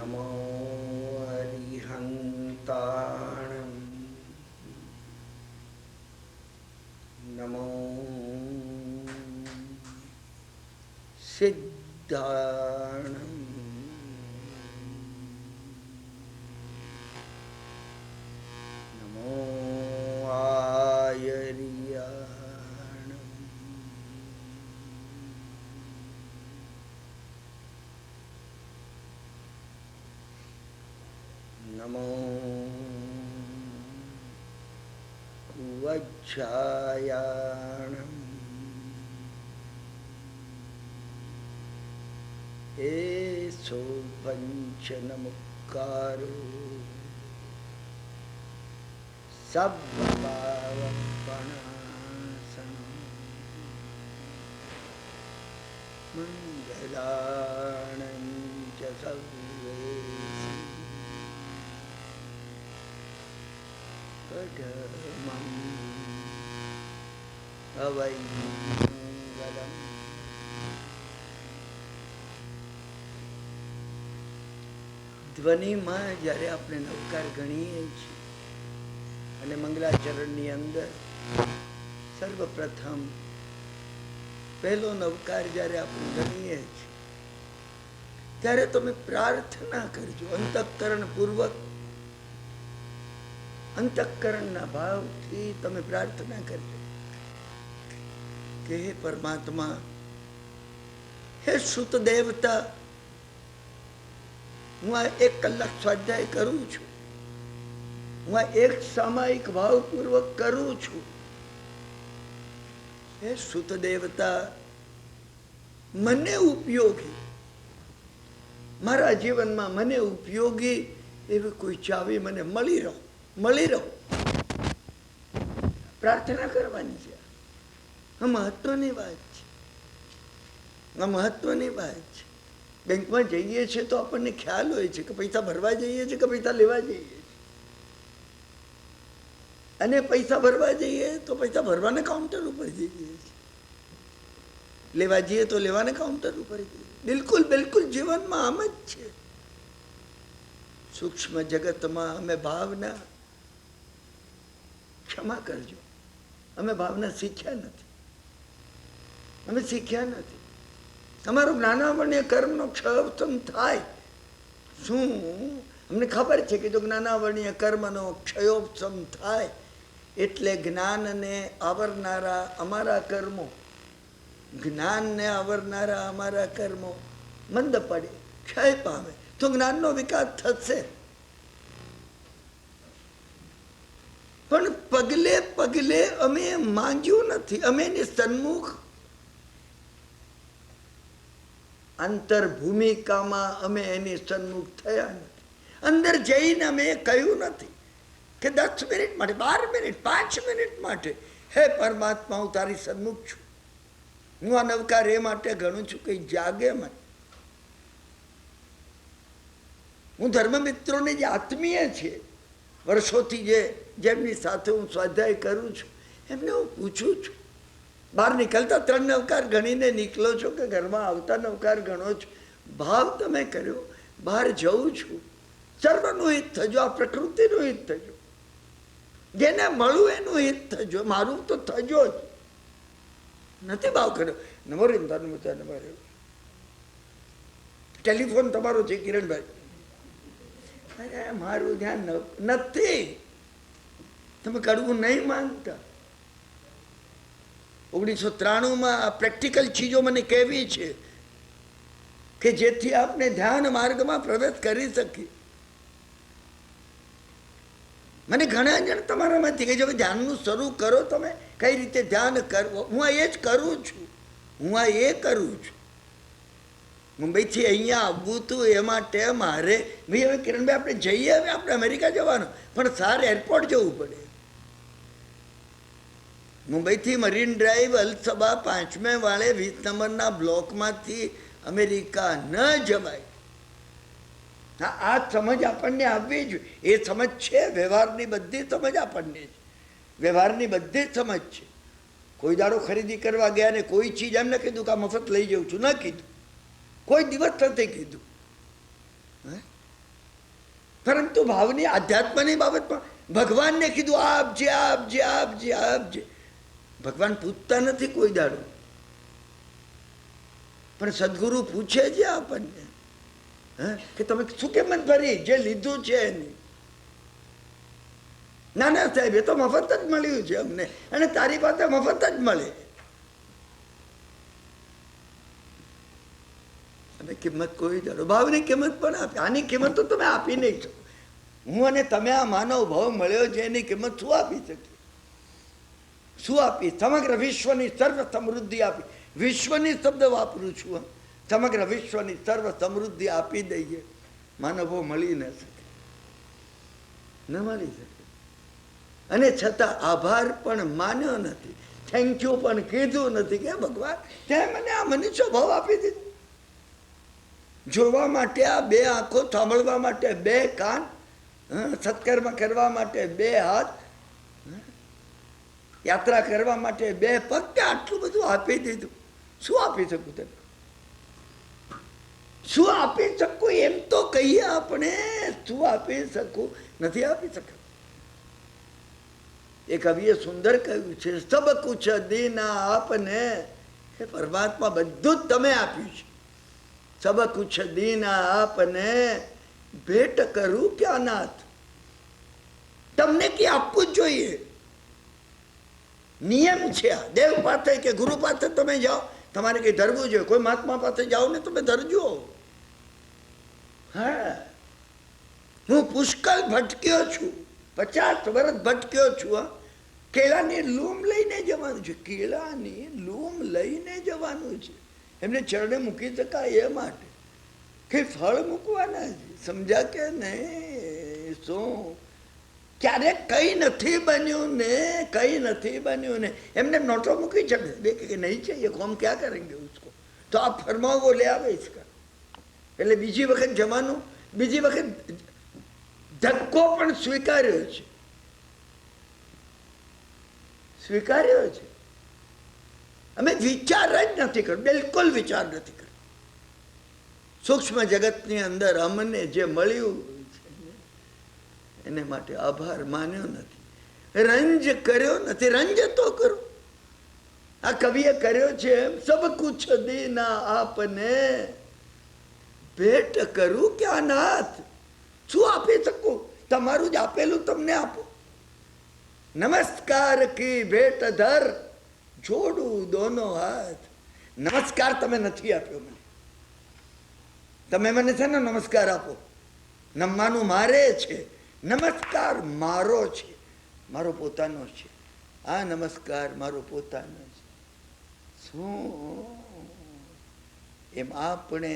नमो अरिहन्ताणं नमो सिद्धाणं नमो आयर्याणं नमो कुवच्छायाणं एषो पञ्चनमुक्कारो सब्भावपणासनं मङ्गलाणं च सर्वेषु कठमं अवैमङ्गलम्। ધ્વનિમાં જ્યારે આપણે નવકાર ગણીએ છીએ અને મંગલાચરણની અંદર સર્વપ્રથમ પહેલો નવકાર જ્યારે આપણે ગણીએ છીએ ત્યારે તમે પ્રાર્થના કરજો અંતઃકરણપૂર્વક, અંતઃકરણના ભાવથી તમે પ્રાર્થના કરજો કે હે પરમાત્મા, હે સુત દેવતા, હું આ 1 કલાક સ્વાધ્યાય કરું છું, હું આ એક સામાયિક ભાવપૂર્વક કરું છું. હે સુત દેવતા, મને ઉપયોગી, મારા જીવનમાં મને ઉપયોગી એવી કોઈ ચાવી મને મળી રહો. પ્રાર્થના કરવાની છે. આ મહત્વની વાત છે, આ મહત્વની વાત છે. બેંકમાં જઈએ છીએ તો આપણને ખ્યાલ હોય છે કે પૈસા ભરવા જઈએ છીએ કે પૈસા લેવા જઈએ છીએ. અને પૈસા ભરવા જઈએ તો પૈસા ભરવાના કાઉન્ટર ઉપર જઈએ છીએ, લેવા જઈએ તો લેવાના કાઉન્ટર ઉપર જઈએ. બિલકુલ બિલકુલ જીવનમાં આમ જ છે. સૂક્ષ્મ જગતમાં અમે ભાવના, ક્ષમા કરજો, અમે ભાવના શીખ્યા નથી, અમે શીખ્યા નથી. તમારો જ્ઞાનાવર્ણીય કર્મનો ક્ષયોપશમ થાય શું? અમને ખબર છે કે જો જ્ઞાનાવર્ણીય કર્મનો ક્ષયોપશમ થાય એટલે જ્ઞાનને આવરનારા અમારા કર્મો, જ્ઞાનને આવરનારા અમારા કર્મો મંદ પડે, ક્ષય પામે, તો જ્ઞાનનો વિકાસ થશે. પણ પગલે પગલે અમે માંગ્યું નથી, અમે એની સન્મુખ અંતર્ભૂમિકામાં અમે એની સન્મુખ થયા નથી. અંદર જઈને અમે કહ્યું નથી કે 10 મિનિટ માટે, 12 મિનિટ, 5 મિનિટ માટે હે પરમાત્મા, હું તારી સન્મુખ છું. હું આ નવકાર એ માટે ગણું છું કે જાગે મને. હું ધર્મમિત્રોને જે આત્મીય છે, વર્ષોથી જેમની સાથે હું સ્વાધ્યાય કરું છું, એમને હું પૂછું છું, બહાર નીકળતા 3 નવકાર ગણીને નીકળો છો કે ઘરમાં આવતા નવકાર ગણો છો? ભાવ તમે કર્યો, બહાર જઉં છું, સર્વનું હિત થજો, આ પ્રકૃતિનું હિત થજો, જેને મળું એનું હિત થજો, મારું તો થજો જ નથી. ભાવ કર્યો નમો રીંધા નમતા નમો. ટેલિફોન તમારો છે કિરણભાઈ? અરે મારું ધ્યાન નથી, તમે કરવું નહીં માંગતા. 1993માં આ પ્રેક્ટિકલ ચીજો મને કહેવી છે કે જેથી આપણે ધ્યાન માર્ગમાં પ્રવેશ કરી શકીએ. મને ઘણા જણ તમારામાંથી કહે છે કે ધ્યાનનું શરૂ કરો, તમે કઈ રીતે ધ્યાન કરવું? હું આ એ જ કરું છું, હું આ એ કરું છું. મુંબઈથી અહીંયા આવવું હતું એ માટે મારે ભાઈ હવે કિરણભાઈ આપણે જઈએ, હવે આપણે અમેરિકા જવાનું, પણ સાર એરપોર્ટ જવું પડે. મુંબઈથી મરીન ડ્રાઈવ અલસબા 5મે વાળે 20 નંબરના બ્લોકમાંથી અમેરિકા ન જવાય. આ સમજ આપણને આવવી જોઈએ. એ સમજ છે, વ્યવહારની બધી સમજ આપણને છે, વ્યવહારની બધી સમજ છે. કોઈ દાડો ખરીદી કરવા ગયા ને કોઈ ચીજ એમ ન કીધું કે આ મફત લઈ જાઉં છું, ન કીધું, કોઈ દિવસ નથી કીધું. પરંતુ ભાવની આધ્યાત્મની બાબતમાં ભગવાનને કીધું આપજે આપજે આપજે આપજે. ભગવાન પૂછતા નથી કોઈ દાડો, પણ સદગુરુ પૂછે છે આપણને કે તમે શું કિંમત ભરી જે લીધું છે એની. ના ના સાહેબ, એ તો મફત જ મળ્યું છે અમને, અને તારી પાસે મફત જ મળે. તમે કિંમત કોઈ દાડો ભાવની કિંમત પણ આપી. આની કિંમત તો તમે આપી નહીં શકો. હું અને તમે આ માનવ ભાવ મળ્યો છે એની કિંમત શું આપી શકીએ? શું આપી? સમગ્ર વિશ્વની સર્વ સમૃદ્ધિ આપી. વિશ્વની શબ્દ વાપરું છું. સમગ્ર વિશ્વની સર્વ સમૃદ્ધિ આપી દઈએ, માનવ ભાવ મળી ન શકે, ન મળી શકે. અને છતાં આભાર પણ માન્યો નથી, થેન્ક યુ પણ કીધું નથી કે ભગવાન તે મને આ મનુષ્ય ભાવ આપી દીધો. જોવા માટે આ બે આંખો, સાંભળવા માટે બે કાન, સત્કર્મ કરવા માટે બે હાથ, યાત્રા કરવા માટે બે પગ, આટલું બધું આપી દીધું. શું આપી શકું તને? શું આપી શકું એમ તો કહીએ આપણે. શું આપી શકું? નથી આપી શકું. એ કવિએ સુંદર કહ્યું છે, સબ કુછ દીના આપને. એ પરમાત્મા બધું જ તમે આપ્યું છે. સબ કુછ દીના આપને, ભેટ કરું ક્યાં નાથ. તમને કે આપવું જ જોઈએ. નિયમ છે આ. દેવ પાસે કે ગુરુ પાસે તમે જાઓ, તમારે કઈ ધરવું જોઈએ. કોઈ મહાત્મા પાસે જાઓ ને તમે ધરજો. હા, હું પુષ્કળ ભટક્યો છું, 50 વર્ષ ભટક્યો છું. કેળાની લૂમ લઈને જવાનું છે. કેળાની લૂમ લઈને જવાનું છે. એમને ચરણે મૂકી શકાય એ માટે કે ફળ મૂકવાના છે. સમજ્યા કે નહીં? શું ક્યારેક કઈ નથી બન્યું ને, કઈ નથી બન્યું ને એમને નોટો મૂકી છે. કે નહીં चाहिए हम क्या करेंगे उसको, तो आप फरमाओ वो ले आवे इसका. એટલે બીજી વખત જવાનું, બીજી વખત ધક્કો પણ સ્વીકાર્યો છે. સ્વીકાર્યો છે. અમે વિચાર જ નથી કર્યો, બિલકુલ વિચાર નથી કર્યો. સૂક્ષ્મ જગતની અંદર અમને જે મળ્યું એને માટે આભાર માન્યો નથી, રંજ કર્યો નથી. રંજ તો કરો. આ કવિએ કર્યો છે. સબ કુછ દીના આપને, ભેટ કરું ક્યાં નાથ. શું આપી શકું? તમારું જ આપેલું તમને આપો. નમસ્કાર કી ભેટ ધર, જોડું દોનો હાથ. નમસ્કાર તમે નથી આપ્યો મને. તમે મને છે ને નમસ્કાર આપો. નમવાનું મારે છે, નમસ્કાર મારો છે, મારો પોતાનો છે. આ નમસ્કાર મારો પોતાનો છે. શું એમ આપણે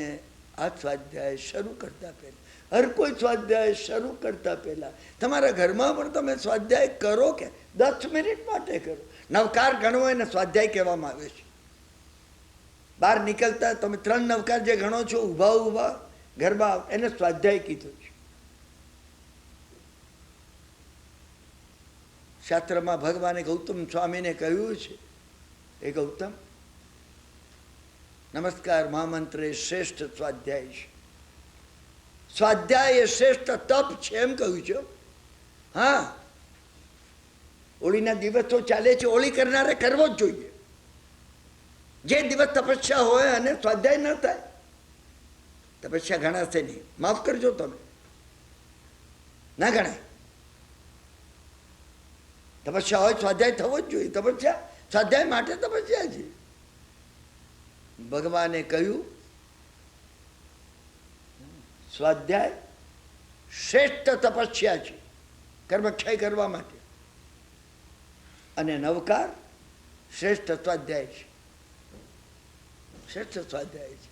આ સ્વાધ્યાય શરૂ કરતા પહેલા, હર કોઈ સ્વાધ્યાય શરૂ કરતા પહેલા તમારા ઘરમાં પણ તમે સ્વાધ્યાય કરો કે 10 મિનિટ માટે કરો. નવકાર ગણવો એને સ્વાધ્યાય કહેવામાં આવે છે. બહાર નીકળતા તમે 3 નવકાર જે ગણો છો ઊભા ઊભા ઘરમાં, એને સ્વાધ્યાય કીધું છે. શાસ્ત્રમાં ભગવાને ગૌતમ સ્વામીને કહ્યું છે, એ ગૌતમ, નમસ્કાર મહામંત્ર એ શ્રેષ્ઠ સ્વાધ્યાય છે. સ્વાધ્યાય એ શ્રેષ્ઠ તપ છે એમ કહ્યું છે. હા, હોળીના દિવસો ચાલે છે, હોળી કરનારે કરવો જ જોઈએ. જે દિવસ તપસ્યા હોય અને સ્વાધ્યાય ન થાય, તપસ્યા ગણાશે નહીં. માફ કરજો, તમે ના ગણાય. તપસ્યા હોય સ્વાધ્યાય થવો જ જોઈએ. તપસ્યા સ્વાધ્યાય માટે તપસ્યા છે. ભગવાને કહ્યું સ્વાધ્યાય શ્રેષ્ઠ તપસ્યા છે કર્મક્ષય કરવા માટે, અને નવકાર શ્રેષ્ઠ સ્વાધ્યાય છે. શ્રેષ્ઠ સ્વાધ્યાય છે.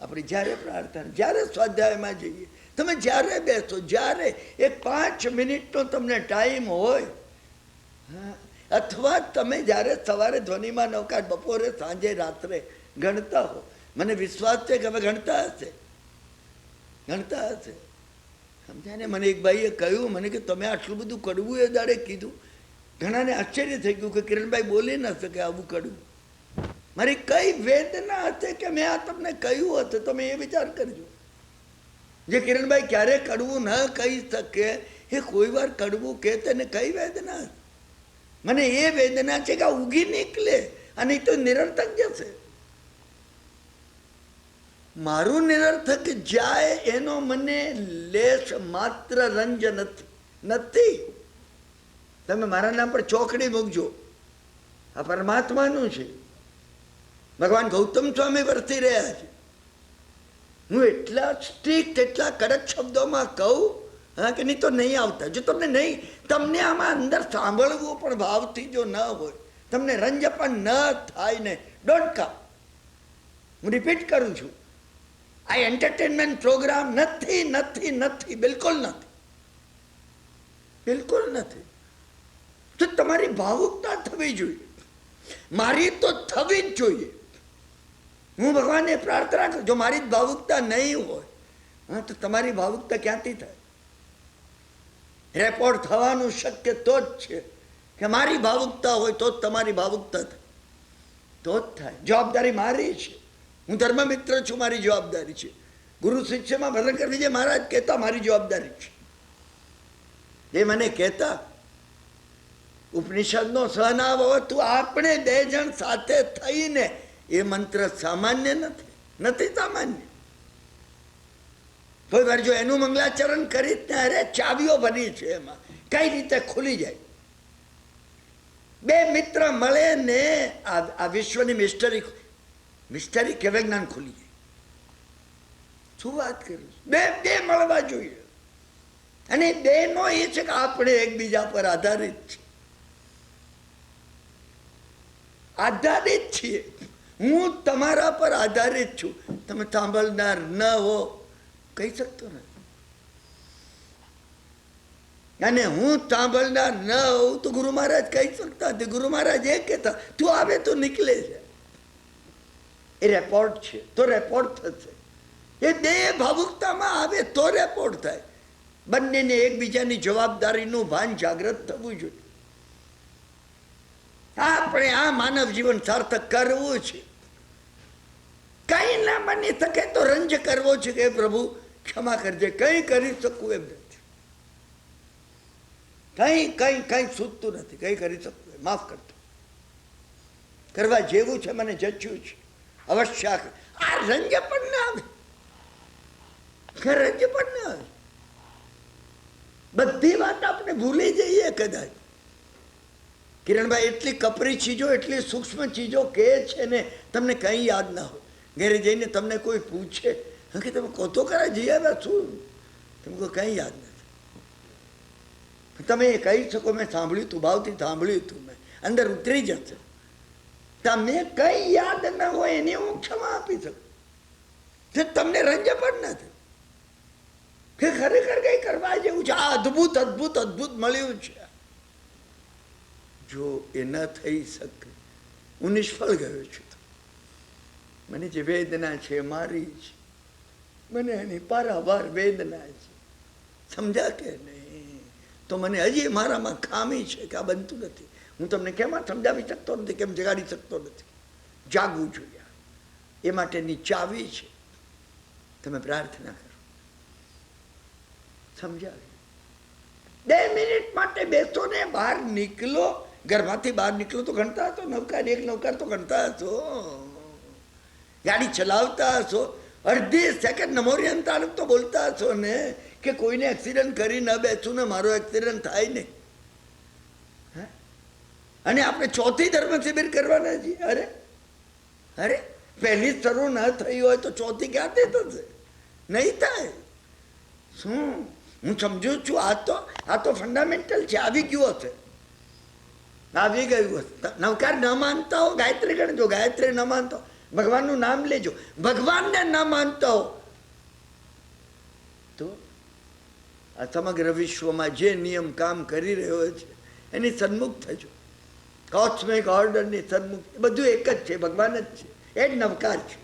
આપણે જ્યારે પ્રાર્થના, જ્યારે સ્વાધ્યાયમાં જઈએ, તમે જ્યારે બેસો, જ્યારે એક 5 મિનિટનો તમને ટાઈમ હોય, અથવા તમે જ્યારે સવારે ધ્વનિમાં નવકાર, બપોરે, સાંજે, રાત્રે ગણતા હો, મને વિશ્વાસ છે કે હવે ગણતા હશે, ગણતા હશે. સમજાય ને? મને એક ભાઈએ કહ્યું મને કે તમે આટલું બધું કડવું એ દાડે કીધું. ઘણાને આશ્ચર્ય થઈ ગયું કે કિરણભાઈ બોલી ન શકે આવું કડવું. મારી કઈ વેદના હતી કે મેં આ તમને કહ્યું હતું, તમે એ વિચાર કરજો. જે કિરણભાઈ ક્યારે કડવું ન કહી શકે એ કોઈ વાર કડવું કહે તેને કઈ વેદના? મને એ વેદના છે કે આ ઉગી નીકળે અને તો નિરર્થક જશે. મારું નિરર્થક જાય એનો મને લેશ માત્ર રંજ નથી. તમે મારા નામ પર ચોકડી મૂકજો, આ પરમાત્માનું છે. ભગવાન ગૌતમ સ્વામી વર્તી રહ્યા છે. હું એટલા સ્ટ્રિક્ટ, એટલા કડક શબ્દોમાં કહું હા કે નહીં તો નહીં આવતા. જો તમને આમાં અંદર સાંભળવું પણ ભાવથી જો ન હોય, તમને રંજ પણ ન થાય ને, ડોન્ટ કમ. હું રિપીટ કરું છું, આ એન્ટરટેનમેન્ટ પ્રોગ્રામ નથી, નથી, નથી, બિલકુલ નથી, બિલકુલ નથી. તો તમારી ભાવુકતા થવી જોઈએ, મારી તો થવી જ જોઈએ. હું ભગવાનને પ્રાર્થના કરું, જો મારી જ ભાવુકતા નહીં હોય હા તો તમારી ભાવુકતા ક્યાંથી થાય? રેકોર્ડ થવાનું શક્ય તો જ છે કે મારી ભાવુકતા હોય તો જ તમારી ભાવુકતા થાય, તો જ થાય. જવાબદારી મારી છે, હું ધર્મમિત્ર છું, મારી જવાબદારી છે. ગુરુ શિષ્યમાં ભદ્રંકર વિજય મહારાજ કહેતા મારી જવાબદારી છે. એ મને કહેતા ઉપનિષદનો સહનાવતુ આપણે 2 જણ સાથે થઈને, એ મંત્ર સામાન્ય નથી સામાન્ય. કોઈ વાર જો એનું મંગલાચરણ કરી ત્યારે ચાવીઓ બની છે, એમાં કઈ રીતે ખુલી જાય. 2 મિત્ર મળે ને આ વિશ્વની મિસ્ટરી કે વિજ્ઞાન ખુલી જાય. શું વાત કરું? બે મળવા જોઈએ. અને 2 નો એ છે કે આપણે એકબીજા પર આધારિત છે, આધારિત છીએ. હું તમારા પર આધારિત છું. તમે સાંભળનાર ન હો કહી શકતો નથી, અને હું સાંભળનાર ન હોઉં તો ગુરુ મહારાજ કહી શકતા નથી. ગુરુ મહારાજ એ કહેતા તું આવે તો નીકળે છે. એ રેકોર્ડ છે તો રેકોર્ડ થશે. એ 2 ભાવુકતામાં આવે તો રેકોર્ડ થાય. બંનેને એકબીજાની જવાબદારીનું ભાન જાગૃત થવું જોઈએ. આપણે આ માનવ જીવન સાર્થક કરવું છે. કઈ ના બની શકે તો રંજ કરવો છે કે પ્રભુ ક્ષમા કરજે, કઈ કરી શકું એમ નથી, કઈ સૂચતું નથી, કઈ કરી શકું માફ કરતો. કરવા જેવું છે મને જચ્યું છે અવશ્ય. આ રંજ પણ ના આવે, રંજ પણ ના આવે. બધી વાત આપણે ભૂલી જઈએ કદાચ. કિરણભાઈ એટલી કપરી ચીજો, એટલી સૂક્ષ્મ ચીજો કે છે ને તમને કઈ યાદ ના હોય. ઘરે જઈને તમને કોઈ પૂછે કે તમે કોતો કરા જઈ આવ્યા શું, તમે કોઈ કઈ યાદ નથી. તમે એ કહી શકો મેં સાંભળ્યું તું, ભાવથી સાંભળ્યું તું, મેં અંદર ઉતરી જશે. તમને કઈ યાદ ન હોય એની હું ક્ષમા આપી શકું. તમને રંજ પણ નથી કે ખરેખર કઈ કરવા જેવું છે. આ અદભુત અદભુત અદભુત મળ્યું છે. જો એ ન થઈ શકે, હું નિષ્ફળ ગયો છું. મને જે વેદના છે મારી છે, મને એની પારાવાર વેદના છે. સમજા કે નહીં? તો મને હજી મારામાં ખામી છે કે આ બનતું નથી. હું તમને કેમ સમજાવી શકતો નથી, કેમ જગાડી શકતો નથી. જાગવું જોઈએ, એ માટેની ચાવી છે. તમે પ્રાર્થના કરો, સમજાવી. 2 મિનિટ માટે બેસો ને બહાર નીકળો. ઘરમાંથી બહાર નીકળો તો ગણતા હતો નવકાર, 1 નવકાર તો ગણતા હશો. ગાડી ચલાવતા હશો, અડધી સેકન્ડ નમોરી અંતર તો બોલતા હશો ને કે કોઈને એક્સિડન્ટ કરી ન બેસું ને મારો એક્સિડન્ટ થાય નહીં. અને આપણે 4થી ધર્મ શિબિર કરવાના છીએ. અરે પહેલી શરૂ ન થઈ હોય તો 4થી ક્યાંથી થશે? નહીં થાય. શું હું સમજુ છું, આ તો ફંડામેન્ટલ છે. આવી ગયું હશે, આવી ગયું હશે. નવકાર ન માનતા હો ગાયત્રી ગણજો, ગાયત્રી ન માનતા હો ભગવાનનું નામ લેજો. ભગવાનને ન માનતા હો તો આ સમગ્ર વિશ્વમાં જે નિયમ કામ કરી રહ્યો છે એની સન્મુખ થજો. કોસ્મિક ઓર્ડરની સન્મુખ. બધું એક જ છે, ભગવાન જ છે. એ જ નવકાર છે.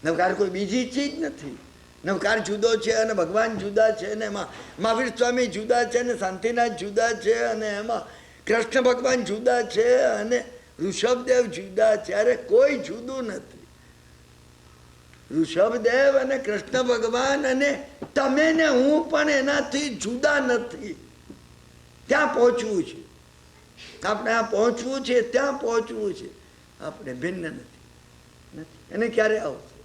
નવકાર કોઈ બીજી ચીજ નથી. નવકાર જુદો છે અને ભગવાન જુદા છે, અને એમાં મહાવીર સ્વામી જુદા છે, અને શાંતિનાથ જુદા છે, અને એમાં કૃષ્ણ ભગવાન જુદા છે, અને ઋષભદેવ જુદા છે. અરે કોઈ જુદું નથી. ઋષભદેવ અને કૃષ્ણ ભગવાન અને તમે ને હું પણ એનાથી જુદા નથી. ત્યાં પહોંચવું છે, આપણે આ પહોંચવું છે, ત્યાં પહોંચવું છે. આપણે ભિન્ન નથી. એને ક્યારે આવશે?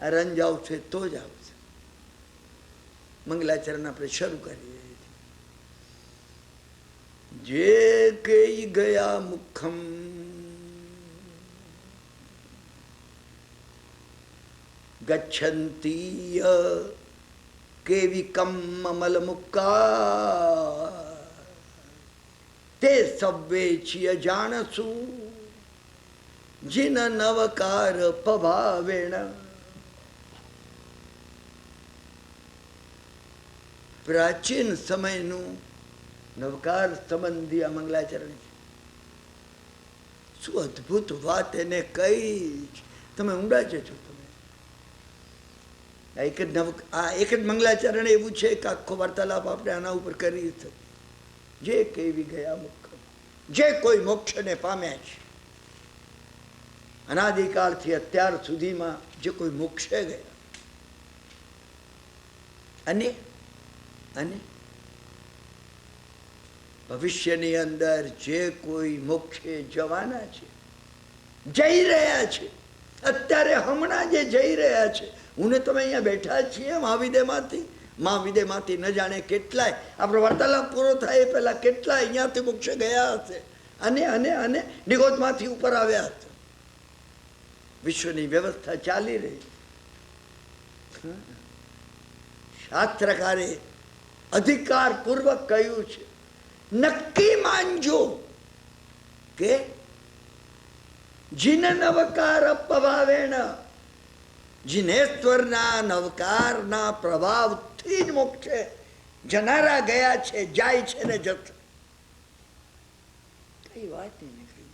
આ રંજ આવશે તો જ આવશે. મંગલાચરણ આપણે શરૂ કરીએ. જે કઈ ગયા મુખમ ગચ્છંતી કેવિકમ અમલ મુક્કા તે સવ્વેચિય જાણસુ જીન નવકાર પભાવેણ. પ્રાચીન સમયનું નવકાર સંબંધી આ મંગલાચરણ છે. શું અદભુત વાત એને કઈ! તમે ઊંડા છો. તમે એક જ મંગલાચરણ એવું છે કે આખો વાર્તાલાપ આપણે આના ઉપર કરી શકીએ. જે કેવી ગયા મુખ, જે કોઈ મોક્ષને પામ્યા છે અનાદિકાળથી અત્યાર સુધીમાં, જે કોઈ મોક્ષે ગયા અને ભવિષ્યની અંદર જે કોઈ મોક્ષે જવાના છે, જઈ રહ્યા છે, અત્યારે હમણાં જે જઈ રહ્યા છે. હું ને તમે અહીંયા બેઠા છીએ મહાવિદેમાંથી ન જાણે કેટલાય, આપણો વાર્તાલાપ પૂરો થાય એ પહેલા કેટલાય અહીંયાથી મોક્ષે ગયા હશે અને નિગોદમાંથી ઉપર આવ્યા હતા. વિશ્વની વ્યવસ્થા ચાલી રહી. શાસ્ત્રકારે અધિકાર પૂર્વક કહ્યું છે, નક્કી માનજો કે જીન નવકાર અપભાવેણ, જીનેશ્વરના નવકારના પ્રભાવથી જ મોક્ષે જનારા ગયા છે, જાય છે ને જશે. કઈ વાત નહીં. કઈ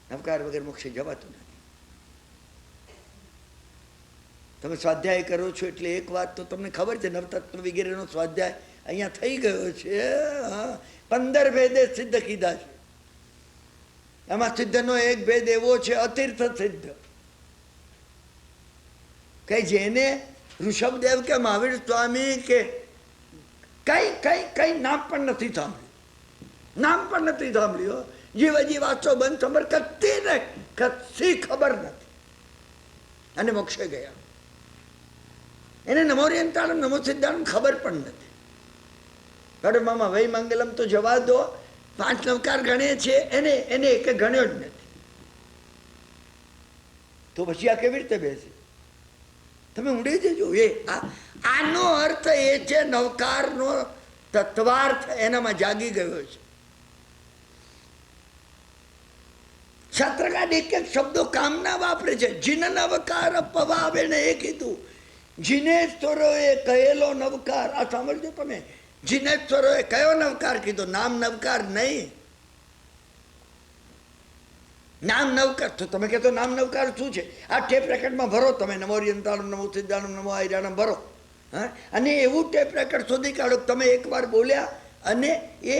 નવકાર વગર મોક્ષે જવાતું નથી. તમે સ્વાધ્યાય કરો છો એટલે એક વાત તો તમને ખબર છે, નવતત્વ વગેરેનો સ્વાધ્યાય અહીંયા થઈ ગયો છે. 15 ભેદે સિદ્ધ કીધા છે. એમાં સિદ્ધનો એક ભેદ એવો છે, અતીર્થ સિદ્ધ, કે જેને ઋષભદેવ કે મહાવીર સ્વામી કે કઈ નામ પણ નથી સાંભળ્યું. જીવજી વાંચો બંધ ખબર કતી નહીં, કશી ખબર નથી, અને મોક્ષે ગયા. એને નમોરિયંતાણમ નમો સિદ્ધાણમ ખબર પણ નથી. કડમામાં વૈ મંગલમ તો જવા દો, 5 નવકાર ગણે છે, એને એક ગણ્યો જ નથી. તો પછી આ કેવી રીતે બેસે? તમે ઊંડે જજો. આનો અર્થ એ છે, નવકારનો તત્વાર્થ એનામાં જાગી ગયો છે. શાસ્ત્રકાર એક શબ્દો કામના વાપરે છે. જીન નવકાર પવાવે ને એ કીધું. જીનેશ્વરોએ કહેલો નવકાર, આ સાંભળજો તમે. જીનેશ્વરોએ કયો નવકાર કીધો? નામ નવકાર નહીં. નામ નવકાર તો તમે કહેતો નામ નવકાર શું છે? આ ટેપ રેકર્ડમાં ભરો તમે, નમો યંતાણમ નમો સિદ્ધાણમ નમો આયરાણમ ભરો. અને એવું ટેપ રેકર્ડ શોધી કાઢો તમે એકવાર બોલ્યા અને એ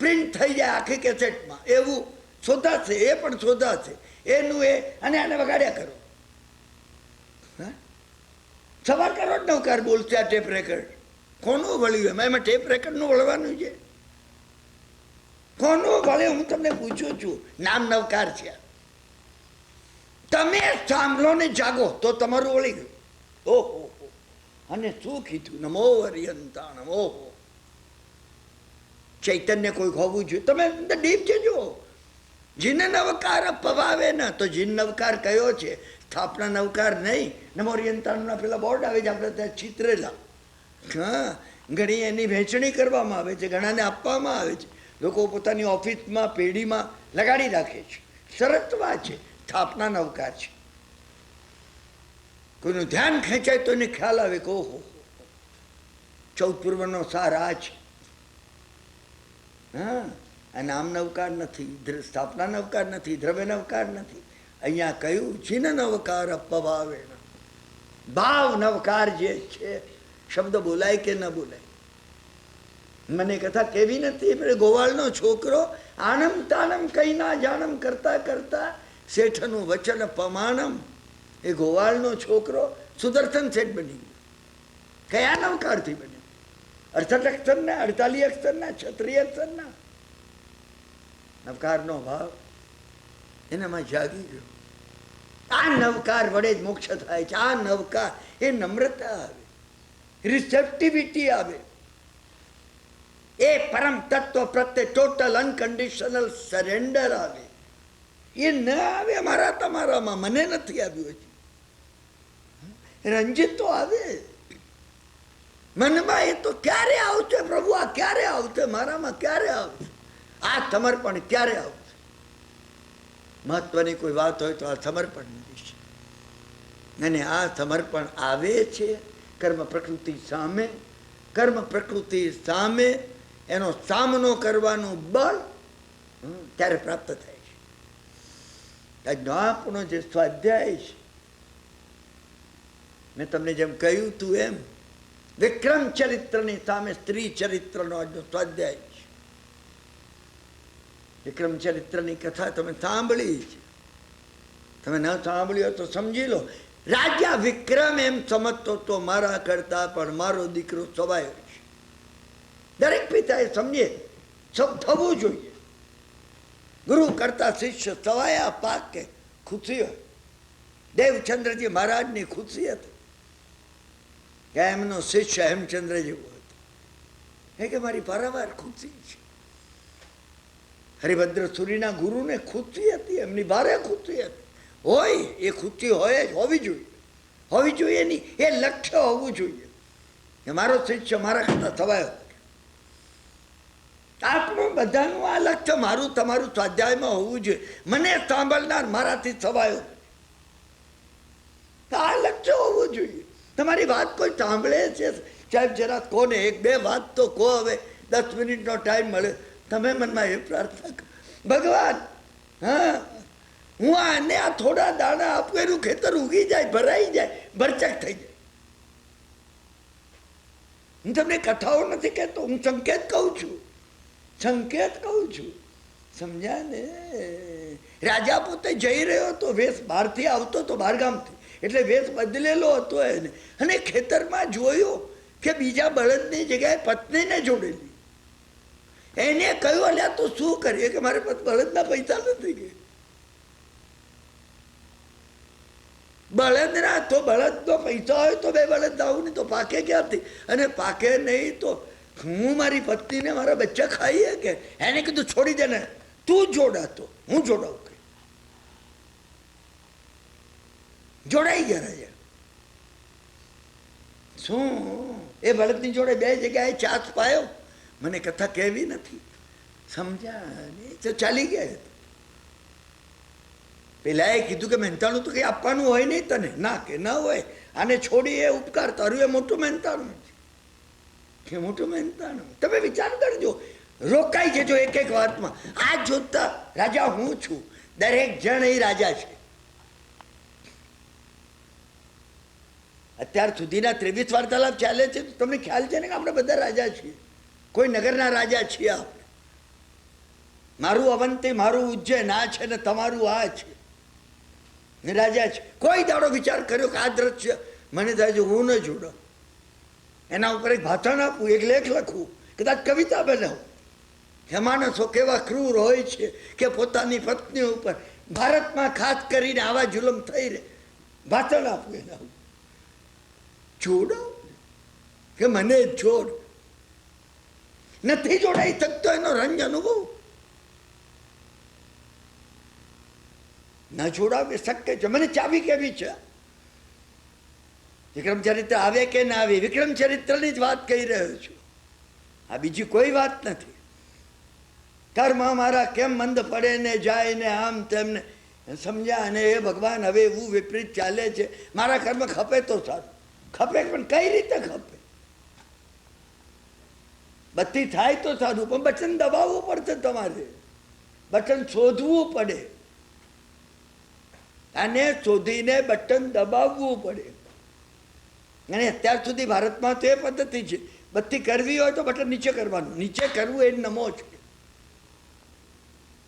પ્રિન્ટ થઈ જાય આખી કેસેટમાં. એવું શોધાશે, એ પણ શોધાશે એનું અને આને વગાડ્યા કરો. સવાર કરો જ નવકાર બોલશે આ ટેપ રેકર્ડ. કોનું વળ્યું એમાં ટેપ રેકર્ડનું વળવાનું છે? કોનું વળે? હું તમને પૂછું છું. નામ નવકાર છે. તમે સાંભળો ને જાગો તો તમારું વળી ગયું. ઓહો, અને શું કીધું? નમો હરિયંતાણમ. ઓહો, ચૈતન્ય કોઈક હોવું જોઈએ. તમે ડીપ જજો. જીન નવકાર પવાવે ને તો જીન નવકાર કયો છે? સ્થાપના નવકાર નહીં. નમો હરિયંતાણમના પેલા બોર્ડ આવે છે આપણે ત્યાં ચિત્રેલા. ઘણી એની વહેંચણી કરવામાં આવે છે, ઘણાને આપવામાં આવે છે. લોકો પોતાની ઓફિસમાં પેઢીમાં લગાડી રાખે છે. સરસ વાત છે. સ્થાપના નવકાર છે. કોઈનું ધ્યાન ખેંચાય તો એને ખ્યાલ આવે કે ઓહો, 14 પૂર્વનો સાર આ છે. આ નામ નવકાર નથી, સ્થાપના નવકાર નથી, દ્રવ્ય નવકાર નથી. અહીંયા કયું? જીન નવકાર અપભાવે. ભાવ નવકાર જે છે. શબ્દ બોલાય કે ન બોલાય. મને કથા કેવી નથી, ગોવાળનો છોકરો આણમ તાણમ કઈ ના જાણમ કરતા કરતા શેઠનું વચન પમાણમ એ ગોવાળનો છોકરો સુદર્શન શેઠ બની ગયો. કયા નવકારથી બન્યો? 68 અક્ષરના, 48 અક્ષરના, 36 અક્ષરના. નવકારનો ભાવ એનામાં જાગી ગયો. આ નવકાર વડે જ મોક્ષ થાય છે. આ નવકાર એ નમ્રતા આવે, રિસેપ્ટિવિટી આવે, એ પરમ તત્વ પ્રત્યે ટોટલ અનકન્ડિશનલ સરેન્ડર આવે. એ ન આવે મારા તમારામાં, મને નથી આવ્યું હજી. રંજીત તો આવે મનમાં, એ તો ક્યારે આવશે પ્રભુ, આ ક્યારે આવશે મારામાં, ક્યારે આવશે આ સમર્પણ, ક્યારે આવશે? મહત્વની કોઈ વાત હોય તો આ સમર્પણ વિશે. અને આ સમર્પણ આવે છે કર્મ પ્રકૃતિ સામે. કર્મ પ્રકૃતિ સામે એનો સામનો કરવાનું બળ ત્યારે પ્રાપ્ત થાય છે. આજનો આપણો જે સ્વાધ્યાય છે, મેં તમને જેમ કહ્યું તું એમ, વિક્રમ ચરિત્રની સામે સ્ત્રી ચરિત્રનો આજનો સ્વાધ્યાય છે. વિક્રમ ચરિત્રની કથા તમે સાંભળી છે, તમે ન સાંભળ્યો તો સમજી લો. રાજા વિક્રમ એમ સમજતો તો મારા કરતા પણ મારો દીકરો સવાયો છે. દરેક પિતાએ સમજે થવું જોઈએ. ગુરુ કરતા શિષ્ય સવાયા પાકે ખુશી હોય. દેવચંદ્રજી મહારાજની ખુશી હતી કે એમનો શિષ્ય હેમચંદ્ર જેવો હતો. એ કે મારી પારાવાર ખુશી છે. હરિભદ્ર સુરીના ગુરુને ખુશી હતી, એમની ભારે ખુશી હતી. હોય એ ખુશી હોય જ, હોવી જોઈએ. હોવી જોઈએ નહીં, એ લક્ષ્ય હોવું જોઈએ કે મારો શિષ્ય મારા કરતા સવાયો. આપણું બધાનું આ લક્ષ્ય મારું તમારું સ્વાધ્યાયમાં હોવું જોઈએ. મને સાંભળનાર મારાથી સવાયો, આ લક્ષ્ય હોવું જોઈએ. તમારી વાત કોઈ સાંભળે છે સાહેબ, જરા કોને એક બે વાત તો કહો. હવે 10 મિનિટનો ટાઈમ મળે, તમે મનમાં એ પ્રાર્થના કરો, ભગવાન હા હું આને આ થોડા દાણા આપું, એનું ખેતર ઉગી જાય, ભરાઈ જાય, ભરચક થઈ જાય. હું તમને કથાઓ નથી કહેતો, હું સંકેત કહું છું, સંકેત કહું છું. સમજ્યા ને? રાજા પોતે જઈ રહ્યો હતો, વેશ બહારથી આવતો હતો, બહારગામથી, એટલે વેશ બદલેલો હતો એને. અને ખેતરમાં જોયો કે બીજા બળદની જગ્યાએ પત્નીને જોડેલી. એને કહ્યું અલ્યા તું શું કરીએ? કે મારે બળદના પૈસા નથી. કે બળદના તો બળદનો પૈસા હોય તો 2 બળદ લાવું, નહીં તો પાકે ક્યાંથી? અને પાકે નહીં તો હું મારી પત્નીને મારા બચ્ચા ખાઈએ કે? એને કીધું છોડી દે ને, તું જોડાતો, હું જોડાવું. કે જોડાઈ ગયા રાજા. શું એ બળદની જોડે 2 જગ્યાએ ચાસ પાયો? મને કથા કહેવી નથી, સમજ્યા ને? તો ચાલી ગયા. પેલા એ કીધું કે મહેનતાણું તો કંઈ આપવાનું હોય નહીં તને. ના કે ના હોય, આને છોડી એ ઉપકાર, તારું એ મોટું મહેનતાણું છે. કે મોટું મહેનતાણું. તમે વિચાર કરજો, રોકાઈ જજો એક એક વાતમાં. આ જોતા રાજા હું છું, દરેક જણ એ રાજા છે. અત્યાર સુધીના 23 વાર્તાલાપ ચાલે છે, તમને ખ્યાલ છે ને કે આપણે બધા રાજા છીએ. કોઈ નગરના રાજા છીએ આપણે. મારું અવંતી, મારું ઉજ્જૈન આ છે ને તમારું આ છે, રાજા છે. કોઈ દાડો વિચાર કર્યો કે આ દ્રશ્ય મને થાય છે હું ન જોડાઉં, એના ઉપર એક ભાષણ આપું, એક લેખ લખું, કદાચ કવિતા બનાવું. કે માણસો કેવા ક્રૂર હોય છે કે પોતાની પત્ની ઉપર, ભારતમાં ખાસ કરીને આવા જુલમ થઈ રહે, ભાષણ આપું એના ઉપર. જોડાવ કે મને જોડ. નથી જોડાઈ શકતો એનો રંજ અનુભવ. ન જોડાવે શક્ય છે. મને ચાવી કેવી છે? વિક્રમ ચરિત્ર આવે કે ના આવે, વિક્રમ ચરિત્રની જ વાત કહી રહ્યો છું. આ બીજી કોઈ વાત નથી. કર્મ મારા કેમ મંદ પડે ને જાય ને આમ તેમને, સમજ્યા? અને એ ભગવાન હવે એવું વિપરીત ચાલે છે. મારા કર્મ ખપે તો સારું, ખપે પણ કઈ રીતે ખપે? બત્તી થાય તો સારું, પણ બટન દબાવવું પડશે તમારે, બટન શોધવું પડે, અને શોધીને બટન દબાવવું પડે. અને અત્યાર સુધી ભારતમાં તો એ પદ્ધતિ છે, બત્તી કરવી હોય તો બટન નીચે કરવાનું, નીચે કરવું એ નમો છે.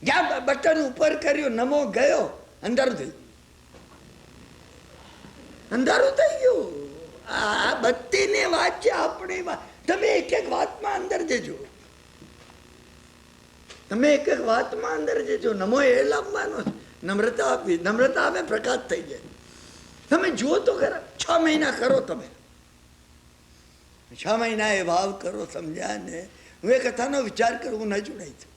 જ્યાં બટન ઉપર કર્યું, નમો ગયો અંદર થઈ. અંધારું થઈ ગયું. આ બત્તીની વાત છે આપણી વાત. તમે એક એક વાતમાં અંદર જજો, તમે એક એક વાતમાં અંદર જજો. નમો એ લાવવાનો, નમ્રતા આપવી, નમ્રતા આપે પ્રકાશ થઈ જાય. તમે જુઓ તો ખરા, 6 મહિના કરો, તમે 6 મહિના એ ભાવ કરો. સમજ્યા ને? હું એ કથાનો વિચાર કરું, હું ન જોડાઈ છું.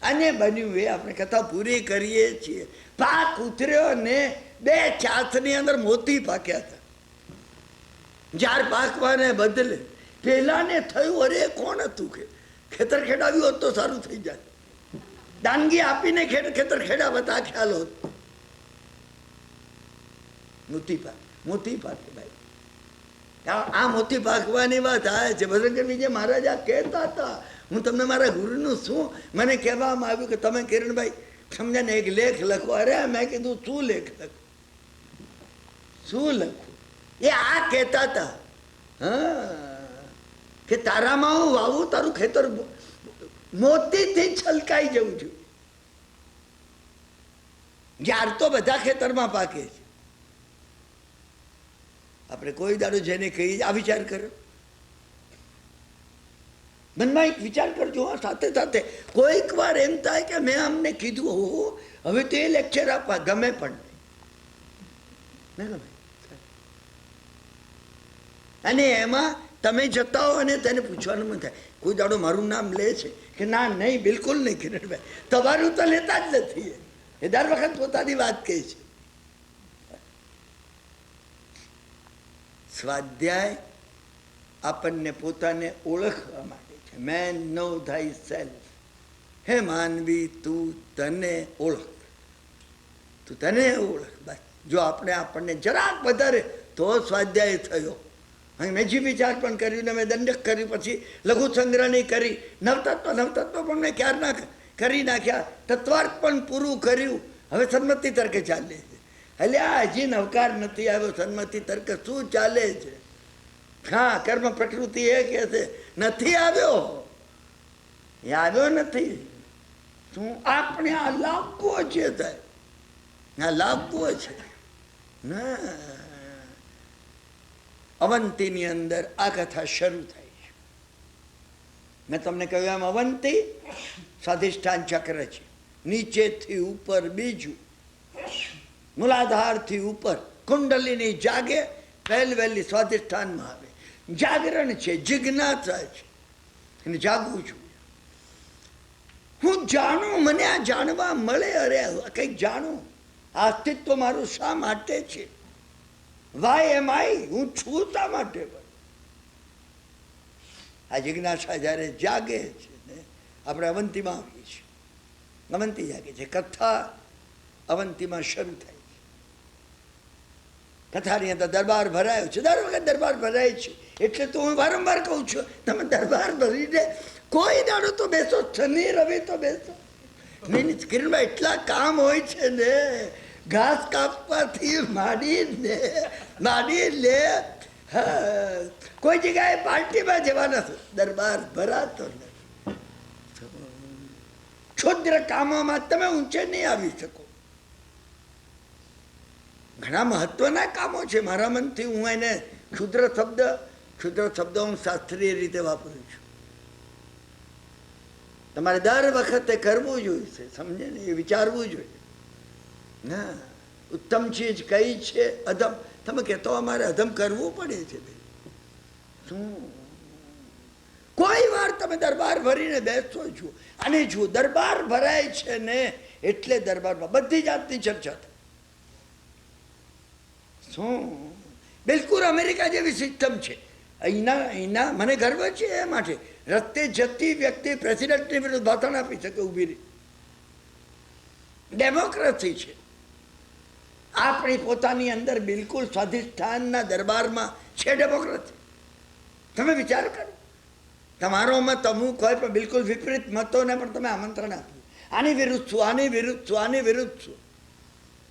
આને બન્યું એ આપણે કથા પૂરી કરીએ છીએ. પાક ઉતર્યો ને 2 ચાથની અંદર મોતી પાક્યા હતા. જાર પાકવાને બદલે પેલાને થયું, અરે કોણ હતું કે ખેતર ખેડાવ્યું હોત તો સારું થઈ જાય. દાનગી આપીને ખેતર ખેડાવત, આ ખ્યાલ હોત. મોતી પાકે ભાઈ. આ મોતી પાકવાની વાત આવે છે. બજરંગબીજી મહારાજ આ કહેતા હતા. હું તમને મારા ગુરુનું શું મને કહેવામાં આવ્યું કે તમે કિરણભાઈ સમજે ને એક લેખ લખો. અરે મેં કીધું શું લેખ લખો, શું લખું? એ આ કહેતા હતા, હા, કે તારામાં હું વાવું, તારું ખેતર મોતીથી છલકાઈ જવું છું. જાર તો બધા ખેતરમાં પાકે છે. આપણે કોઈ દાડો જેને કહીએ આ વિચાર કરો, મનમાં એક વિચાર કરજો. સાથે સાથે કોઈક વાર એમ થાય કે મેં અમને કીધું હો, હવે તો એ લેક્ચર આપવા ગમે પણ નહીં ગમે. અને એમાં તમે જતા હો અને તેને પૂછવાનું મન થાય, કોઈ દાડો મારું નામ લે છે કે ના? નહીં, બિલકુલ નહીં કિરણભાઈ, તમારું તો લેતા જ નથી. એ દર વખત પોતાની વાત કહે છે. સ્વાધ્યાય આપણને પોતાને ઓળખવા માટે છે. મેન નો થાઈ સેલ્ફ. હે માનવી, તું તને ઓળખ, તું તને ઓળખ. બસ જો આપણને જરાક વધારે તો સ્વાધ્યાય થયો. મેં જે વિચાર પણ કર્યું ને મેં દંડક કર્યું, પછી લઘુ સંગ્રહની કરી, નવતત્વ પણ મેં ક્યાર ના કરી નાખ્યા, તત્વાર્થ પણ પૂરું કર્યું. હવે સંમતિ તર્કે ચાલે છે. એટલે હજી નવકાર નથી આવ્યો. સંમતિ તર્ક શું ચાલે છે? હા, કર્મ પ્રકૃતિ એ કે છે નથી આવ્યો, એ આવ્યો નથી. શું આપણે આ લાવવો છે? આ લાવવો છે ના. અવંતીની અંદર આ કથા શરૂ થાય છે. મેં તમને કહ્યું એમ અવંતી સ્વાધિષ્ઠાન ચક્ર છે. નીચેથી ઉપર બીજું, મૂલાધારથી ઉપર કુંડલીની જાગે, વહેલી સ્વાધિષ્ઠાનમાં આવે. જાગરણ છે, જિજ્ઞાસા છે, એને જાગવું જોઈએ. હું જાણું, મને આ જાણવા મળે. અરે કંઈક જાણું, આ અસ્તિત્વ મારું શા માટે છે? વાય એમ આઈ, હું છું શા માટે? આ જિજ્ઞાસા જ્યારે જાગે છે ને, આપણે અવંતીમાં આવીએ છીએ. અવંતી જાગે છે, કથા અવંતીમાં શરૂ થાય છે. કથાની અંદર દરબાર ભરાયો છે. દર વખત દરબાર ભરાય છે. એટલે તો હું વારંવાર કહું છું, તમે દરબાર ભરીને કોઈ દાડો તો બેસો, શનિ રવિ તો બેસો. નહીં, કિરણભાઈ એટલા કામ હોય છે ને, ઘાસ કાપવાથી માંડીને કોઈ જગ્યાએ પાર્ટીમાં જવા નથી, દરબાર ભરાતો નથી. ક્ષુદ્ર કામોમાં તમે ઊંચે નહીં આવી શકો. ઘણા મહત્વના કામો છે. મારા મનથી હું એને ક્ષુદ્ર શબ્દ હું શાસ્ત્રીય રીતે વાપરું છું. તમારે દર વખતે કરવું જોઈએ, સમજે ને, એ વિચારવું જોઈએ. ના, ઉત્તમ ચીજ કઈ છે? અધમ. તમે કહેતો અમારે અધમ કરવું પડે છે. શું કોઈ વાર તમે દરબાર ભરીને બેસો છો અને જુઓ દરબાર ભરાય છે ને, એટલે દરબારમાં બધી જાતની ચર્ચા થાય. શું બિલકુલ અમેરિકા જેવી સિસ્ટમ છે. અહીંના મને ગર્વ છે એ માટે. રસ્તે જતી વ્યક્તિ પ્રેસિડેન્ટની વિરુદ્ધ ભાષણ આપી શકે, ઊભી રહી. ડેમોક્રેસી છે. આપણી પોતાની અંદર બિલકુલ સ્વાધિષ્ઠાનના દરબારમાં છે ડેમોક્રેસી. તમે વિચાર કરો, તમારો મત અમુક હોય પણ બિલકુલ વિપરીત મતોને પણ તમે આમંત્રણ આપ્યું. આની વિરુદ્ધ છું, આની વિરુદ્ધ છું, આની વિરુદ્ધ છું.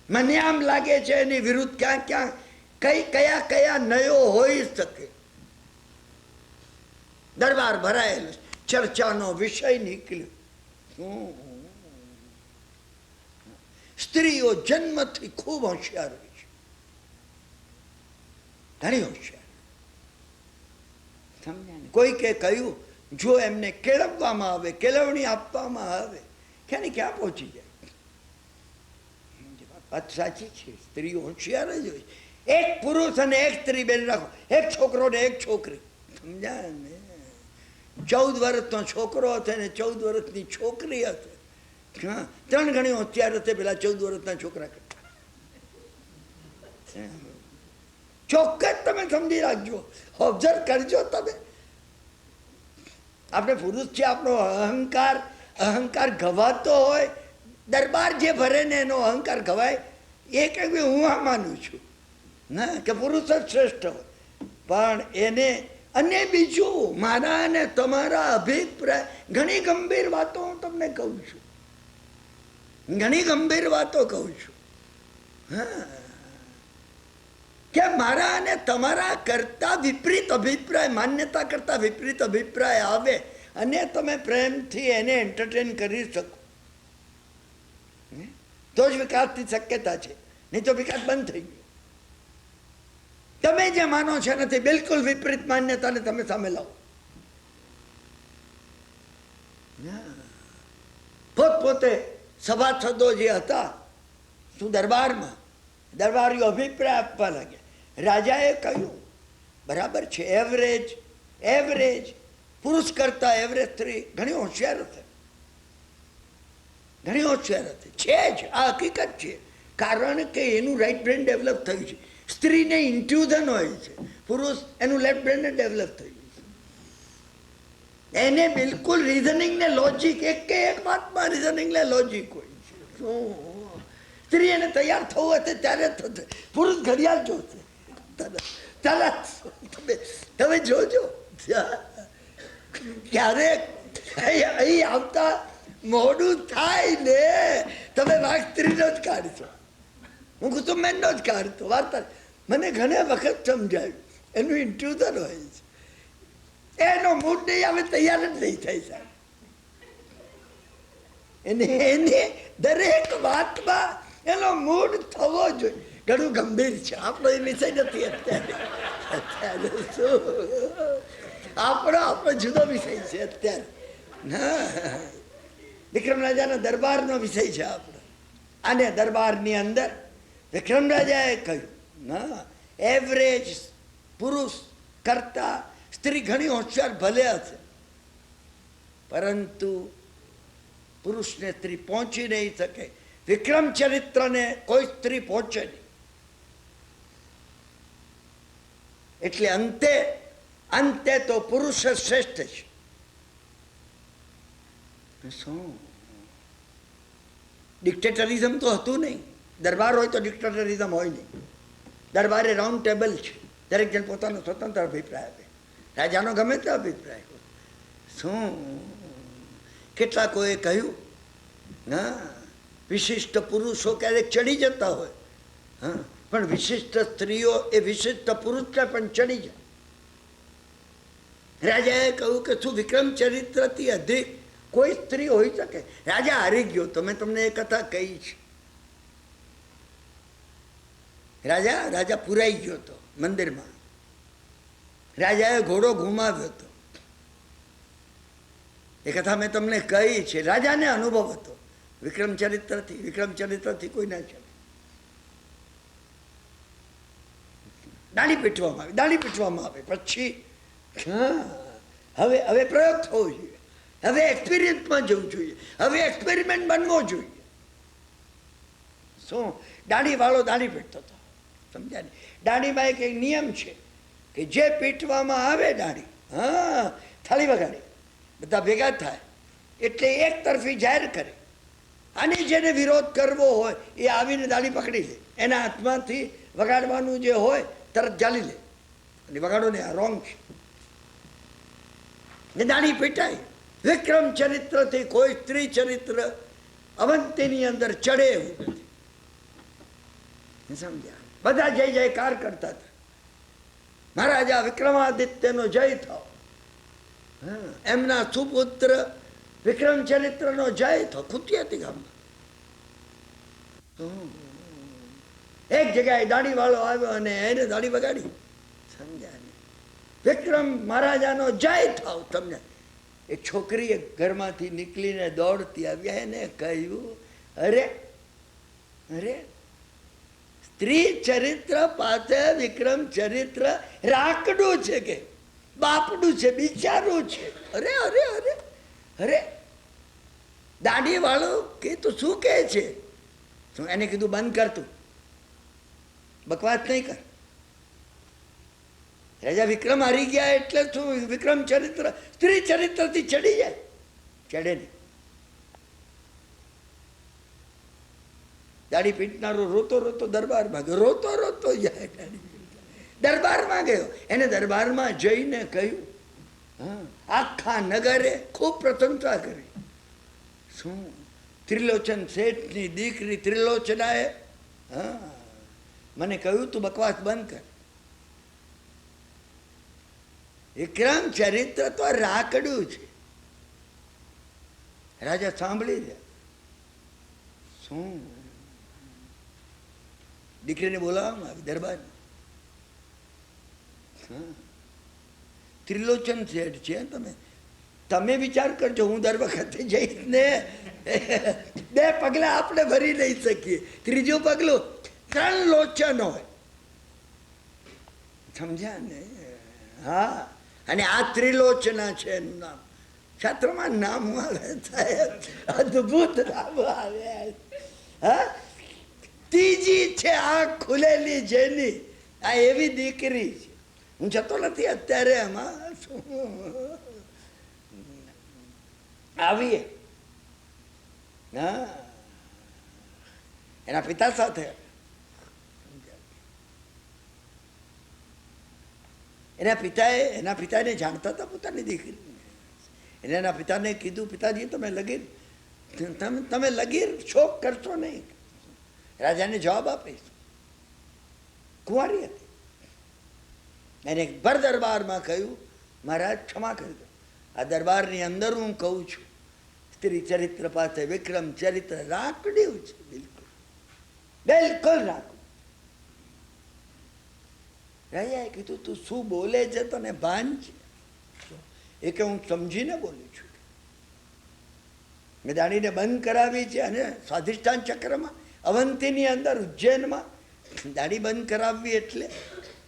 મને આમ લાગે છે એની વિરુદ્ધ ક્યાં કયા નયો હોઈ શકે. દરબાર ભરાયેલો, ચર્ચાનો વિષય નીકળ્યો. સ્ત્રીઓ જન્મથી ખૂબ હોશિયાર હોય છે. ઘણી હોશિયાર. સમજ્યા ને? કોઈકે કહ્યું જો એમને કેળવવામાં આવે, કેળવણી આપવામાં આવે, ક્યાં ને ક્યાં પહોંચી જાય. વાત સાચી છે, સ્ત્રીઓ હોશિયાર જ હોય. એક પુરુષ અને એક સ્ત્રી બેન રાખો, એક છોકરો ને એક છોકરી. સમજ્યા ને? 14 વર્ષનો છોકરો હતો ને 14 વર્ષની છોકરી હતી. હા, 3 ગણી હોશિયાર હતી પેલા 14 વર્ષના છોકરા કરતા. ચોક્કસ તમે સમજી રાખજો, ઓબ્ઝર્વ કરજો તમે. આપણે પુરુષ છે, આપણો અહંકાર ગવાતો હોય, દરબાર જે ભરે ને એનો અહંકાર ગવાય. એ કંઈક હું આ માનું છું ના કે પુરુષ જ શ્રેષ્ઠ હોય, પણ એને અને બીજું મારા અને તમારા અભિપ્રાય. ઘણી ગંભીર વાતો હું તમને કહું છું, ઘણી ગંભીર વાતો કહું છું. હા, કે મારા અને તમારા કરતા વિપરીત અભિપ્રાય, માન્યતા કરતા વિપરીત અભિપ્રાય આવે અને તમે પ્રેમથી એને એન્ટરટેન કરી શકો તો જ વિકાસની શક્યતા છે. નહીં તો વિકાસ બંધ થઈ ગયો. તમે જે માનો છો નથી, બિલકુલ વિપરીત માન્યતાને તમે સામે લાવો. પોતપોતે સભાસદો જે હતા શું દરબારમાં, દરબારીઓ અભિપ્રાય આપવા લાગ્યા. રાજાએ કહ્યું બરાબર છે, એવરેજ પુરુષ કરતા એવરેજ સ્ત્રી ઘણી હોશિયાર હતી, ઘણી હોશિયાર હતી. છે જ, આ હકીકત છે. કારણ કે એનું રાઈટ બ્રેન ડેવલપ થયું છે. સ્ત્રીને ઇન્ટ્યુઝન હોય છે, પુરુષ એનું લેફ્ટ બ્રેન ડેવલપ થયું છે. એને બિલકુલ રિઝનિંગ ને લોજિક, એક વાતમાં રિઝનિંગ ને લોજિક હોય છે. સ્ત્રી એને તૈયાર થવું હશે ત્યારે થશે, પુરુષ ઘડિયાળ જોશે તરત. તમે જોજો ક્યારેક અહીં આવતા મોડું થાય ને તમે વાઘ સ્ત્રીનો જ કાઢશો, હું કુટુંબનો જ કાઢતો. વાર્તા મને ઘણા વખત સમજાયું, એનું ઇન્ટ્યુઝન હોય છે. એનો મૂડ નહીં આવે, તૈયાર જ નહીં થાય સાહેબ. એને દરેક વાતમાં એનો મૂડ થવો જોઈએ. ઘણું ગંભીર છે, આપણો એ વિષય નથી અત્યારે શું આપણો જુદો વિષય છે અત્યારે. વિક્રમ રાજાના દરબારનો વિષય છે આપણો. અને દરબારની અંદર વિક્રમ રાજાએ કહ્યું ના, એવરેજ પુરુષ કરતા સ્ત્રી ઘણી હોશિયાર ભલે હશે, પરંતુ પુરુષને સ્ત્રી પહોંચી નહીં શકે. વિક્રમ ચરિત્રને કોઈ સ્ત્રી પહોંચે નહીં. એટલે અંતે તો પુરુષ શ્રેષ્ઠ છે. શું ડિક્ટેટરિઝમ તો હતું નહીં. દરબાર હોય તો ડિક્ટેટરિઝમ હોય નહીં. દરબારે રાઉન્ડ ટેબલ છે, દરેક જણ પોતાનો સ્વતંત્ર અભિપ્રાય આપે. રાજાનો ગમે તે અભિપ્રાય હોય. શું કેટલાકોએ કહ્યું હા, વિશિષ્ટ પુરુષો ક્યારેક ચડી જતા હોય, હા, પણ વિશિષ્ટ સ્ત્રીઓ એ વિશિષ્ટ પુરુષને પણ ચડી જાય. રાજાએ કહ્યું કે શું વિક્રમ ચરિત્રથી અધિક કોઈ સ્ત્રી હોઈ શકે? રાજા હારી ગયો. તો મેં તમને એ કથા કહી છે. રાજા પુરાઈ ગયો હતો મંદિરમાં. રાજાએ ઘોડો ઘુમાવ્યો હતો. એ કથા મેં તમને કહી છે. રાજાને અનુભવ હતો વિક્રમ ચરિત્રથી કોઈ ના ચાલે. દાઢી પીટવામાં આવે પછી હવે પ્રયોગ થવો જોઈએ, હવે એક્સપિરિયન્સમાં જવું જોઈએ, હવે એક્સપેરિમેન્ટ બનવો જોઈએ. શું દાઢી વાળો દાઢી પીટતો હતો, સમજ્યા ને? દાઢીમાં એક નિયમ છે કે જે પીટવામાં આવે દાઢી, હા, થાળી વગાડે, બધા ભેગા થાય એટલે એક તરફી જાહેર કરે. અને જેને વિરોધ કરવો હોય એ આવીને દાઢી પકડી લે, એના હાથમાંથી વગાડવાનું જે હોય તરત જાલી લે અને વગાડો ને, આ રોંગ છે ને દાઢી પીટાય. વિક્રમ ચરિત્રથી કોઈ સ્ત્રી ચરિત્ર અવંતીની અંદર ચડે એવું નથી, સમજ્યા? બધા જય જયકાર કરતા હતા. મહારાજા વિક્રમાદિત્યનો જય થાવ, એમના સુપુત્ર વિક્રમ ચરિત્રનો જય થાવ. ખૂટી હતી ગામમાં. એક જગ્યાએ દાઢી વાળો આવ્યો અને એને દાઢી વગાડી. સમજ્યા ને? વિક્રમ મહારાજાનો જય થાવ. તમને એક છોકરીએ ઘરમાંથી નીકળીને દોડતી આવ્યા, એને કહ્યું, અરે અરે સ્ત્રી ચરિત્ર પાસે વિક્રમ ચરિત્ર રાકડું છે કે બાપડું છે, બિચારું છે. અરે અરે અરે અરે દાઢી વાળો કે તું શું કહે છે? શું? એને કીધું બંધ કર, તું બકવાસ નહીં કર. રાજા વિક્રમ હારી ગયા એટલે શું વિક્રમ ચરિત્ર સ્ત્રી ચરિત્રથી ચડી જાય? ચડે નહીં. દાઢી પીટનારો રોતો રોતો દરબારમાં ગયો, રોતો રોતો જાય દરબારમાં ગયો. એને દરબારમાં જઈને કહ્યું, હા, આખા નગરે ખૂબ પ્રશંસા કરી. શું? ત્રિલોચન શેઠની દીકરી ત્રિલોચનાએ હા મને કહ્યું તું બકવાસ બંધ કર. વિક્રમ ચરિત્ર તો રાકડું છે. રાજા સાંભળી રહ્યા. શું? દીકરીને બોલાવવામાં આવી દરબાર. ત્રિલોચન શેઠ છે. તમે વિચાર કરજો, હું દર વખતે જઈશ ને 2 પગલા આપણે ભરી નહીં શકીએ, ત્રીજું પગલું 3 લોચન હોય. સમજ્યા ને? હા, અને આ ત્રિલોચના છે એનું નામ. શાસ્ત્રમાં નામ આવે સાહેબ, અદભુત નામ આવે. હા, ત્રીજી છે આંખ ખુલેલી જેની, આ એવી દીકરી છે. હું જતો નથી અત્યારે એમાં. આવીએ હા એના પિતા સાથે. એના પિતાને જાણતા હતા પોતાની દીકરી. એને એના પિતાને કીધું, પિતાજી તમે લગીર શોક કરશો નહીં. રાજાને જવાબ આપીશ. કુંવારી હતી. એને ભર દરબારમાં કહ્યું, મહારાજ ક્ષમા કરી દો, આ દરબારની અંદર હું કહું છું સ્ત્રી ચરિત્ર પાસે વિક્રમ ચરિત્ર રાકડ્યું છે. બિલકુલ બિલકુલ રાકડું. રાજાએ કીધું, તું શું બોલે છે? તને ભાન છે? એ કે હું સમજીને બોલું છું. મેં દાઢીને બંધ કરાવી છે, અને સ્વાધિષ્ઠાન ચક્રમાં અવંતીની અંદર ઉજ્જૈનમાં દાઢી બંધ કરાવવી એટલે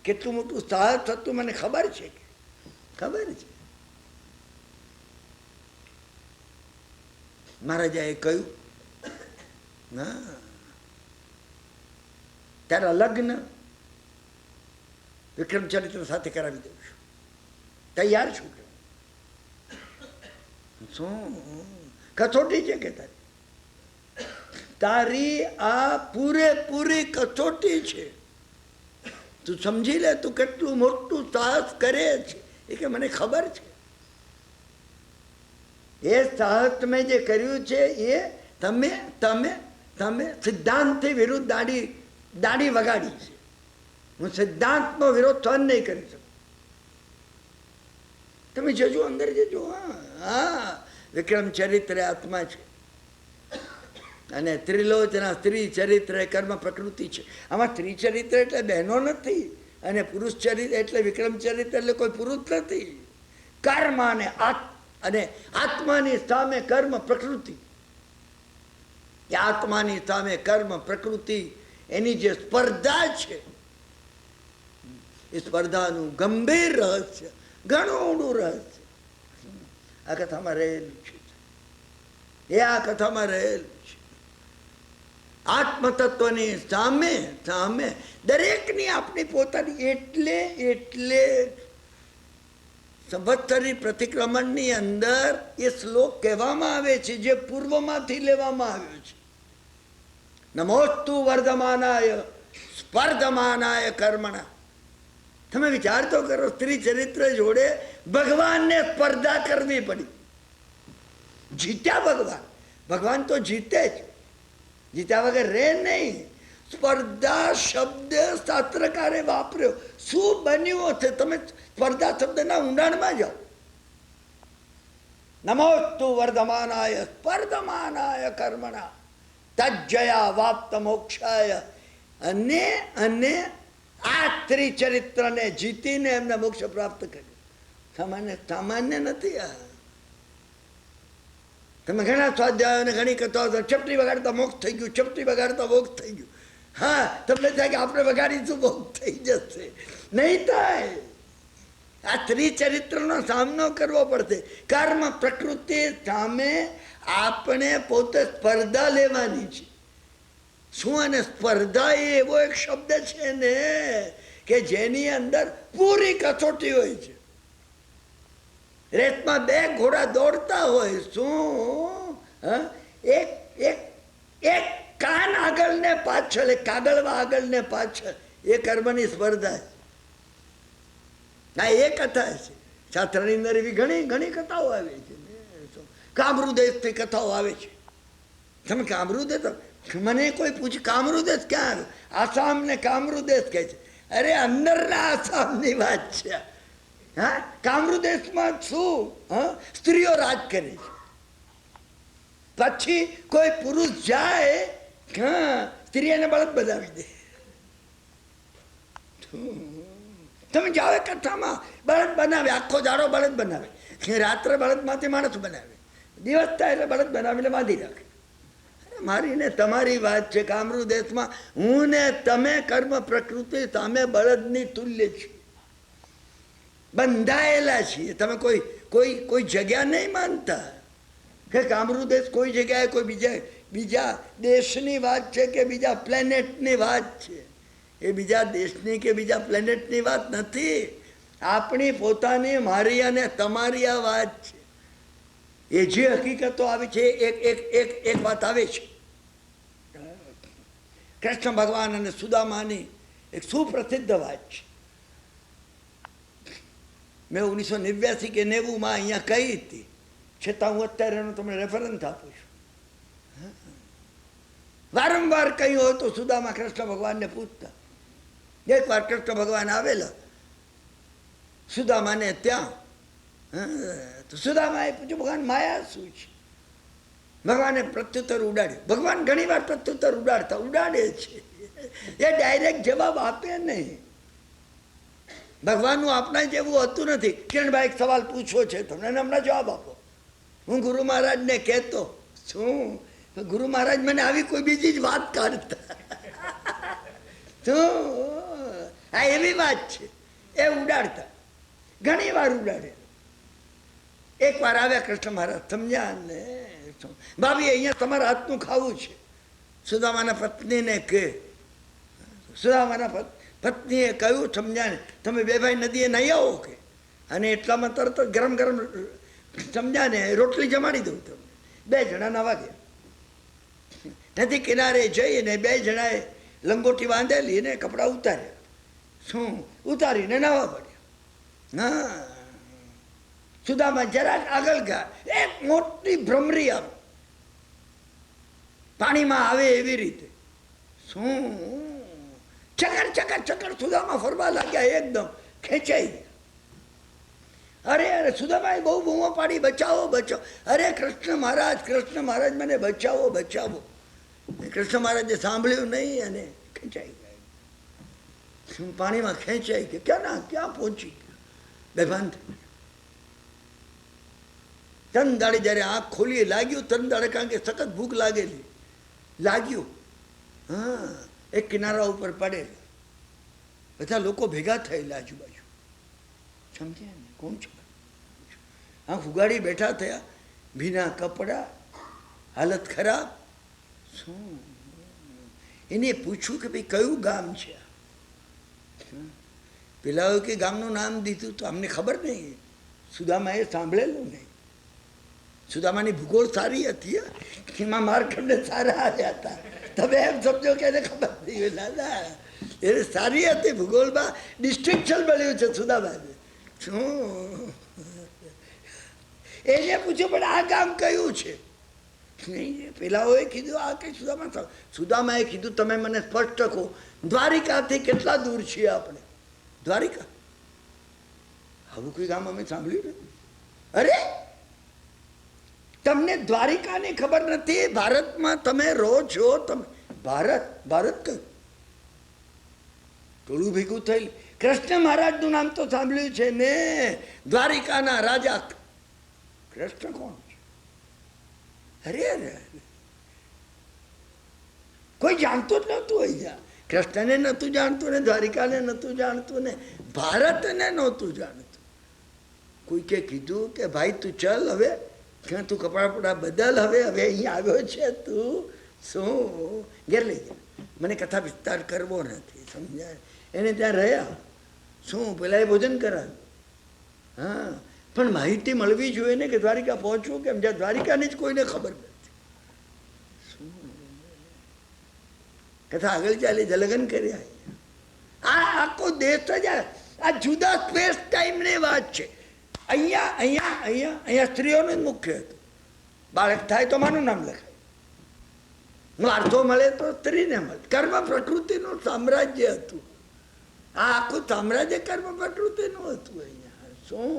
કેટલું મોટું સાહસ હતું મને ખબર છે. ખબર છે. મહારાજાએ કહ્યું, હા તારા લગ્ન વિક્રમ ચરિત્ર સાથે કરાવી દઉં છું, તૈયાર છું. શું કસોટી છે કે તારી આ પૂરેપૂરી કસોટી છે. તું સમજી લે, તું કેટલું મોટું સાહસ કરે છે. એ કે મને ખબર છે. એ સાહસ મેં જે કર્યું છે એ તમે તમે તમે સિદ્ધાંતથી વિરુદ્ધ દાઢી વગાડી છે. હું સિદ્ધાંતનો વિરોધ સહન નહીં કરી શકું. તમે જજો, અંદર જજો. હા વિક્રમ ચરિત્ર આત્મા છે, અને ત્રિલોચના સ્ત્રી ચરિત્ર કર્મ પ્રકૃતિ છે. આમાં સ્ત્રી ચરિત્ર એટલે બહેનો નથી, અને પુરુષ ચરિત્ર એટલે વિક્રમ ચરિત્ર એટલે કોઈ પુરુષ નથી. કર્મ અને આત્માની સામે કર્મ પ્રકૃતિ. આત્માની સામે કર્મ પ્રકૃતિ એની જે સ્પર્ધા છે, એ સ્પર્ધાનું ગંભીર રહસ્ય, ઘણું ઊંડું રહસ્ય આ કથામાં રહેલું છે. આ કથામાં રહેલું છે. આત્મતત્વની સામે સામે દરેકની આપણી પોતાની એટલે સંવત્સરી પ્રતિક્રમણની અંદર એ શ્લોક કહેવામાં આવે છે જે પૂર્વમાંથી લેવામાં આવ્યો છે. નમોસ્તુ વર્ધમાનાય સ્પર્ધમાનાય કર્મણા. તમે વિચાર તો કરો, સ્ત્રી ચરિત્ર જોડે ભગવાનને સ્પર્ધા કરવી પડી. જીત્યા ભગવાન તો જીતે જ, જીત્યા વગર રે નહીં. સ્પર્ધા શબ્દ શાસ્ત્રકારે વાપર્યો. શું બન્યું હશે? તમે સ્પર્ધા શબ્દના ઊંડાણમાં જાઓ. નમોસ્તુ વર્ધમાનાય સ્પર્ધમાનાય કર્મણા તજ્જયા વાપ્ત મોક્ષાય. અને આ ત્રિચરિત્રને જીતીને એમને મોક્ષ પ્રાપ્ત કર્યું. સામાન્ય નથી આ. તમે ઘણા સ્વાધ્યાયો અને ઘણી કથાઓ ચપટી વગાડતા મોક્ષ થઈ ગયું, ચપટી વગાડતા મોક્ષ થઈ ગયું. હા, તમને થાય કે આપણે વગાડીશું મોક્ષ થઈ જશે. નહીં થાય. આ ત્રિચરિત્રનો સામનો કરવો પડશે. કર્મ પ્રકૃતિ સામે આપણે પોતે સ્પર્ધા લેવાની છે. શું? અને સ્પર્ધા એ એવો એક શબ્દ છે ને કે જેની અંદર પૂરી કસોટી હોય છે. રેતમાં બે ઘોડા દોડતા હોય, શું એક એક એક કાન આગળ ને પાછળ, એક કાગળમાં આગળ ને પાછળ, એ કર્મની સ્પર્ધા છે. આ એ કથા છે. શાસ્ત્રની અંદર એવી ઘણી ઘણી કથાઓ આવે છે. કામરુદેશની કથાઓ આવે છે. તમે કામરુદેશ, મને કોઈ પૂછે કામરુદેશ ક્યાં? આસામ ને કામરુદેશ કહે છે. અરે અંદરના આસામની વાત છે. હા, કામરુદેશમાં શું? સ્ત્રીઓ રાજ કરે છે. પછી કોઈ પુરુષ જાય, સ્ત્રીઓને બળદ બનાવી દે. તમે જાઓ કથામાં, બળદ બનાવે, આખો દાડો બળદ બનાવે, રાત્રે બળદમાંથી માણસ બનાવે, દિવસ થાય એટલે બળદ બનાવીને બાંધી રાખે. મારી ને તમારી વાત છે. કામરુદેશમાં હું ને તમે કર્મ પ્રકૃતિ સામે બળદની તુલ્ય છીએ, બંધાયેલા છીએ. તમે કોઈ કોઈ કોઈ જગ્યા નહીં માનતા કે કામરુદેશ કોઈ જગ્યાએ કોઈ બીજા દેશની વાત છે કે બીજા પ્લેનેટની વાત છે. એ બીજા દેશની કે બીજા પ્લેનેટની વાત નથી. આપણી પોતાની, મારી અને તમારી આ વાત છે. એ જે હકીકતો આવી છે, એક વાત આવે છે. કૃષ્ણ ભગવાન અને સુદામાની એક સુપ્રસિદ્ધ વાત છે. મેં 1989 કે 90 અહીંયા કહી હતી, છતાં હું અત્યારે એનો તમને રેફરન્સ આપું છું. વારંવાર કહ્યું હોય તો સુદામા કૃષ્ણ ભગવાનને પૂછતા. એકવાર કૃષ્ણ ભગવાન આવેલા સુદામાને ત્યાં, તો સુદામાએ પૂછ્યું, ભગવાન માયા શું છે? ભગવાને પ્રત્યુત્તર ઉડાડ્યું. ભગવાન ઘણી વાર પ્રત્યુત્તર ઉડાડે છે, એ ડાયરેક્ટ જવાબ આપે નહીં. ભગવાનનું આપણા જેવું હતું નથી. કિરણભાઈ એક સવાલ પૂછવો છે તમને, હમણાં જવાબ આપો. હું ગુરુ મહારાજને કહેતો શું, ગુરુ મહારાજ મને આવી કોઈ બીજી જ વાત કાઢતા. શું? આ એવી વાત છે. એ ઉડાડતા, ઘણી વાર ઉડાડે. એક વાર આવ્યા કૃષ્ણ મહારાજ, સમજ્યા ને, ભાભી અહીંયા તમારા હાથનું ખાવું છે. સુદામાના પત્નીને કે, સુદામાના પત્નીએ કહ્યું, સમજ્યા ને, તમે બે ભાઈ નદીએ નહીં આવો કે, અને એટલામાં તરત ગરમ ગરમ, સમજ્યા ને, રોટલી જમાડી દઉં તમને. બે જણા નાવા ગયા. નદી કિનારે જઈને બે જણાએ લંગોટી બાંધેલી ને કપડાં ઉતાર્યા. શું? ઉતારીને નાવા પડ્યા. હા, સુદામા જરાક આગળ ગયા, એક મોટી ભ્રમરી આમ પાણીમાં આવે એવી રીતે. શું? ચકર ચકર ચકર સુદામા ફરવા લાગ્યા, એકદમ ખેંચાઈ ગયા. અરે સુદામાએ બહુ બૂમો પાડી, બચાવો બચાવો. અરે કૃષ્ણ મહારાજ મને બચાવો બચાવો. કૃષ્ણ મહારાજે સાંભળ્યું નહીં અને ખેંચાઈ ગયા. પાણીમાં ખેંચાઈ ગયા. ક્યાં પહોંચી ગયા? બેભાન થઈ ગયા. તન દાડે જયારે આંખ ખોલી, લાગ્યું તન દાડે, કારણ કે સખત ભૂખ લાગ્યું. હા, એક કિનારા ઉપર પડેલા બધા લોકો ભેગા થયેલા આજુબાજુ. સમજ્યા ને? કોણ છે? આંખ ઉગાડી બેઠા થયા, ભીના કપડા, હાલત ખરાબ. શું? એને પૂછ્યું કે ભાઈ કયું ગામ છે? પેલા કે ગામનું નામ દીધું તો અમને ખબર નહીં. સુદામાએ સાંભળેલું નહીં. સુદામાની ભૂગોળ સારી હતી, એમાં માર્કંડે સારા આવ્યા હતા. તમે એમ સમજો કે એને ખબર નહીં. દાદા એને સારી હતી ભૂગોળમાં, ડિસ્ટ્રિક્શન મળ્યું છે સુદામાને. શું? એને પૂછ્યું, પણ આ ગામ કયું છે? નહીં, પેલાઓએ કીધું આ કઈ સુદામા. સુદામાએ કીધું, તમે મને સ્પષ્ટ કહો, દ્વારિકાથી કેટલા દૂર છીએ આપણે? દ્વારિકા? આવું કોઈ ગામ અમે સાંભળ્યું નથી. અરે તમને દ્વારિકાની ખબર નથી? ભારતમાં તમે રહો છો, તમે ભારત કયું? ટોળું ભેગું થયેલું. કૃષ્ણ મહારાજનું નામ તો સાંભળ્યું છે ને, દ્વારિકાના રાજા કૃષ્ણ કોણ છે? અરે અરે કોઈ જાણતું જ નહોતું અહીંયા. કૃષ્ણને નહોતું જાણતું ને, દ્વારિકાને નહોતું જાણતું ને, ભારતને નહોતું જાણતું. કોઈકે કીધું કે ભાઈ તું ચલ હવે, ક્યાં તું કપડાં પડા બદલ, હવે હવે અહીંયા આવ્યો છે તું, શું ઘેર લઈ ગયા. મને કથા વિસ્તાર કરવો નથી, સમજાય? એને ત્યાં રહ્યા, શું પેલા એ ભોજન કરાવ્યું. હા, પણ માહિતી મળવી જોઈએ ને કે દ્વારિકા પહોંચવું કેમ, જ્યાં દ્વારિકાની જ કોઈને ખબર નથી. કથા આગળ ચાલી, જલગન કર્યા. આ આખો દેશ જ આ જુદા સ્પેસ ટાઈમની વાત છે. અહીંયા અહીંયા અહીંયા અહીંયા સ્ત્રીઓનું જ મુખ્ય હતું. બાળક થાય તો માનું નામ લખાય, વારસો મળે તો સ્ત્રીને મળે. કર્મ પ્રકૃતિનું સામ્રાજ્ય હતું. આ આખું સામ્રાજ્ય કર્મ પ્રકૃતિનું હતું. અહીંયા શું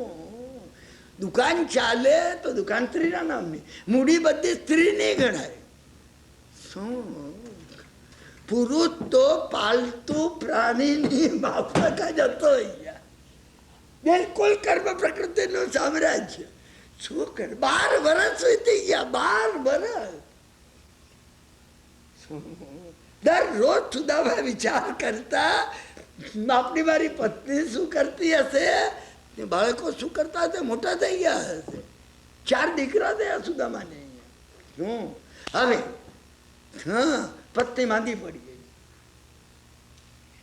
દુકાન ચાલે તો દુકાન સ્ત્રીના નામની, મૂડી બધી સ્ત્રીની ગણાય. શું પુરુષ તો પાલતુ પ્રાણીની માફક જ હતો અહીંયા. બિલકુલ કર્મ પ્રકૃતિનું સામ્રાજ્ય. શું કરે, 12 વર્ષ વીતી ગયા, 12 વર્ષ. દરરોજ સુદામા વિચાર કરતા, આપની મારી પત્ની શું કરતી હશે, બાળકો શું કરતા હશે, મોટા થઈ ગયા હશે. 4 દીકરા થયા સુદામાને. શું હવે હા, પત્ની માંદી પડી ગઈ.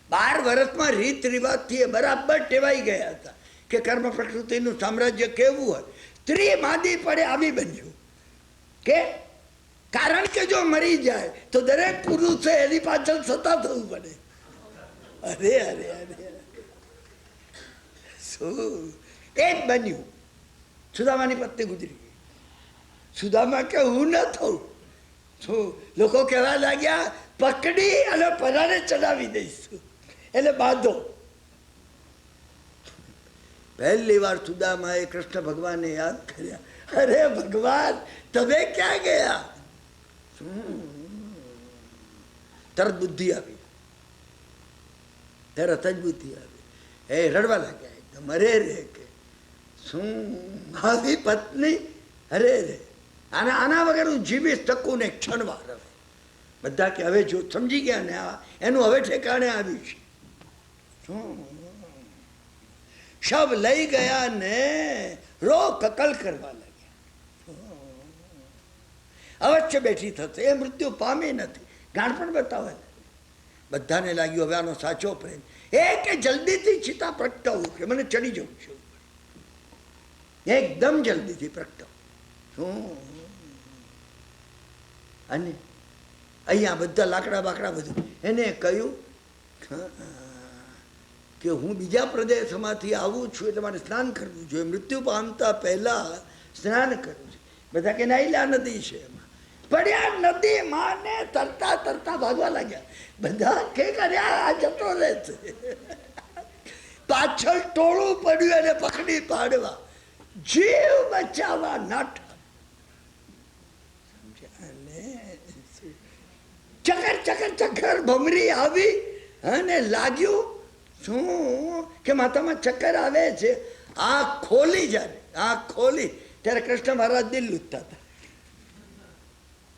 12 વર્ષમાં રીત રિવાજથી બરાબર ટેવાઈ ગયા હતા કે કર્મ પ્રકૃતિનું સામ્રાજ્ય કેવું હોય. સ્ત્રી માંદી પડે આવી બન્યું કે, કારણ કે જો મરી જાય તો દરેક પુરુષે એની પાછળ સતા થવું પડે. અરે અરે અરે શું એ જ બન્યું. સુદામાની પત્ની ગુજરી ગઈ. સુદામા કે હું ન થવું. શું લોકો કહેવા લાગ્યા, પકડી અને પરાને ચડાવી દઈશું, એટલે બાંધો. પહેલી વાર સુદામાએ કૃષ્ણ ભગવાનને યાદ કર્યા. અરે ભગવાન, તમે ક્યાં ગયા? તરત બુદ્ધિ આવી, તરત જ બુદ્ધિ આવી. એ રડવા લાગ્યા એકદમ. અરે રે કે શું આવી પત્ની, અરે રે આના વગર હું જીવી શકું ને ક્ષણવાર. હવે બધા કે હવે જો સમજી ગયા ને, એનું હવે ઠેકાણે આવ્યું છે. શું શબ લઈ ગયા ને રો કકલ કરવા લાગ્યા. અવશ્ય બેઠી થશે, એ મૃત્યુ પામી નથી. ગાણ પણ બતાવે. બધાને લાગ્યું હવે આનો સાચો પ્રેમ. એ કે જલ્દીથી ચિતા પ્રગટાવું, કે મને ચડી જવું છે, એકદમ જલ્દીથી પ્રગટાવું. શું અને અહીંયા બધા લાકડા બાકડા બધું. એને કહ્યું કે હું બીજા પ્રદેશમાંથી આવું છું એટલે મારે સ્નાન કરવું જોઈએ, મૃત્યુ પામતા પહેલા સ્નાન કરવું છે. બધા કે નાઈલા નદી છે, એમાં પડ્યા નદીમાં ને તરતા તરતા ભાગવા લાગ્યા. બધા કે આ જતો રહે છે. પાછળ ટોળું પડ્યું એને પકડી પાડવા, જીવ બચાવવા નાઠ. ચકર ચકર ચક્કર ભમરી આવી અને લાગ્યું શું કે માથામાં ચક્કર આવે છે. આંખ ખોલી, જ્યારે આંખ ખોલી ત્યારે કૃષ્ણ મહારાજ દિલ લૂંટતા હતા.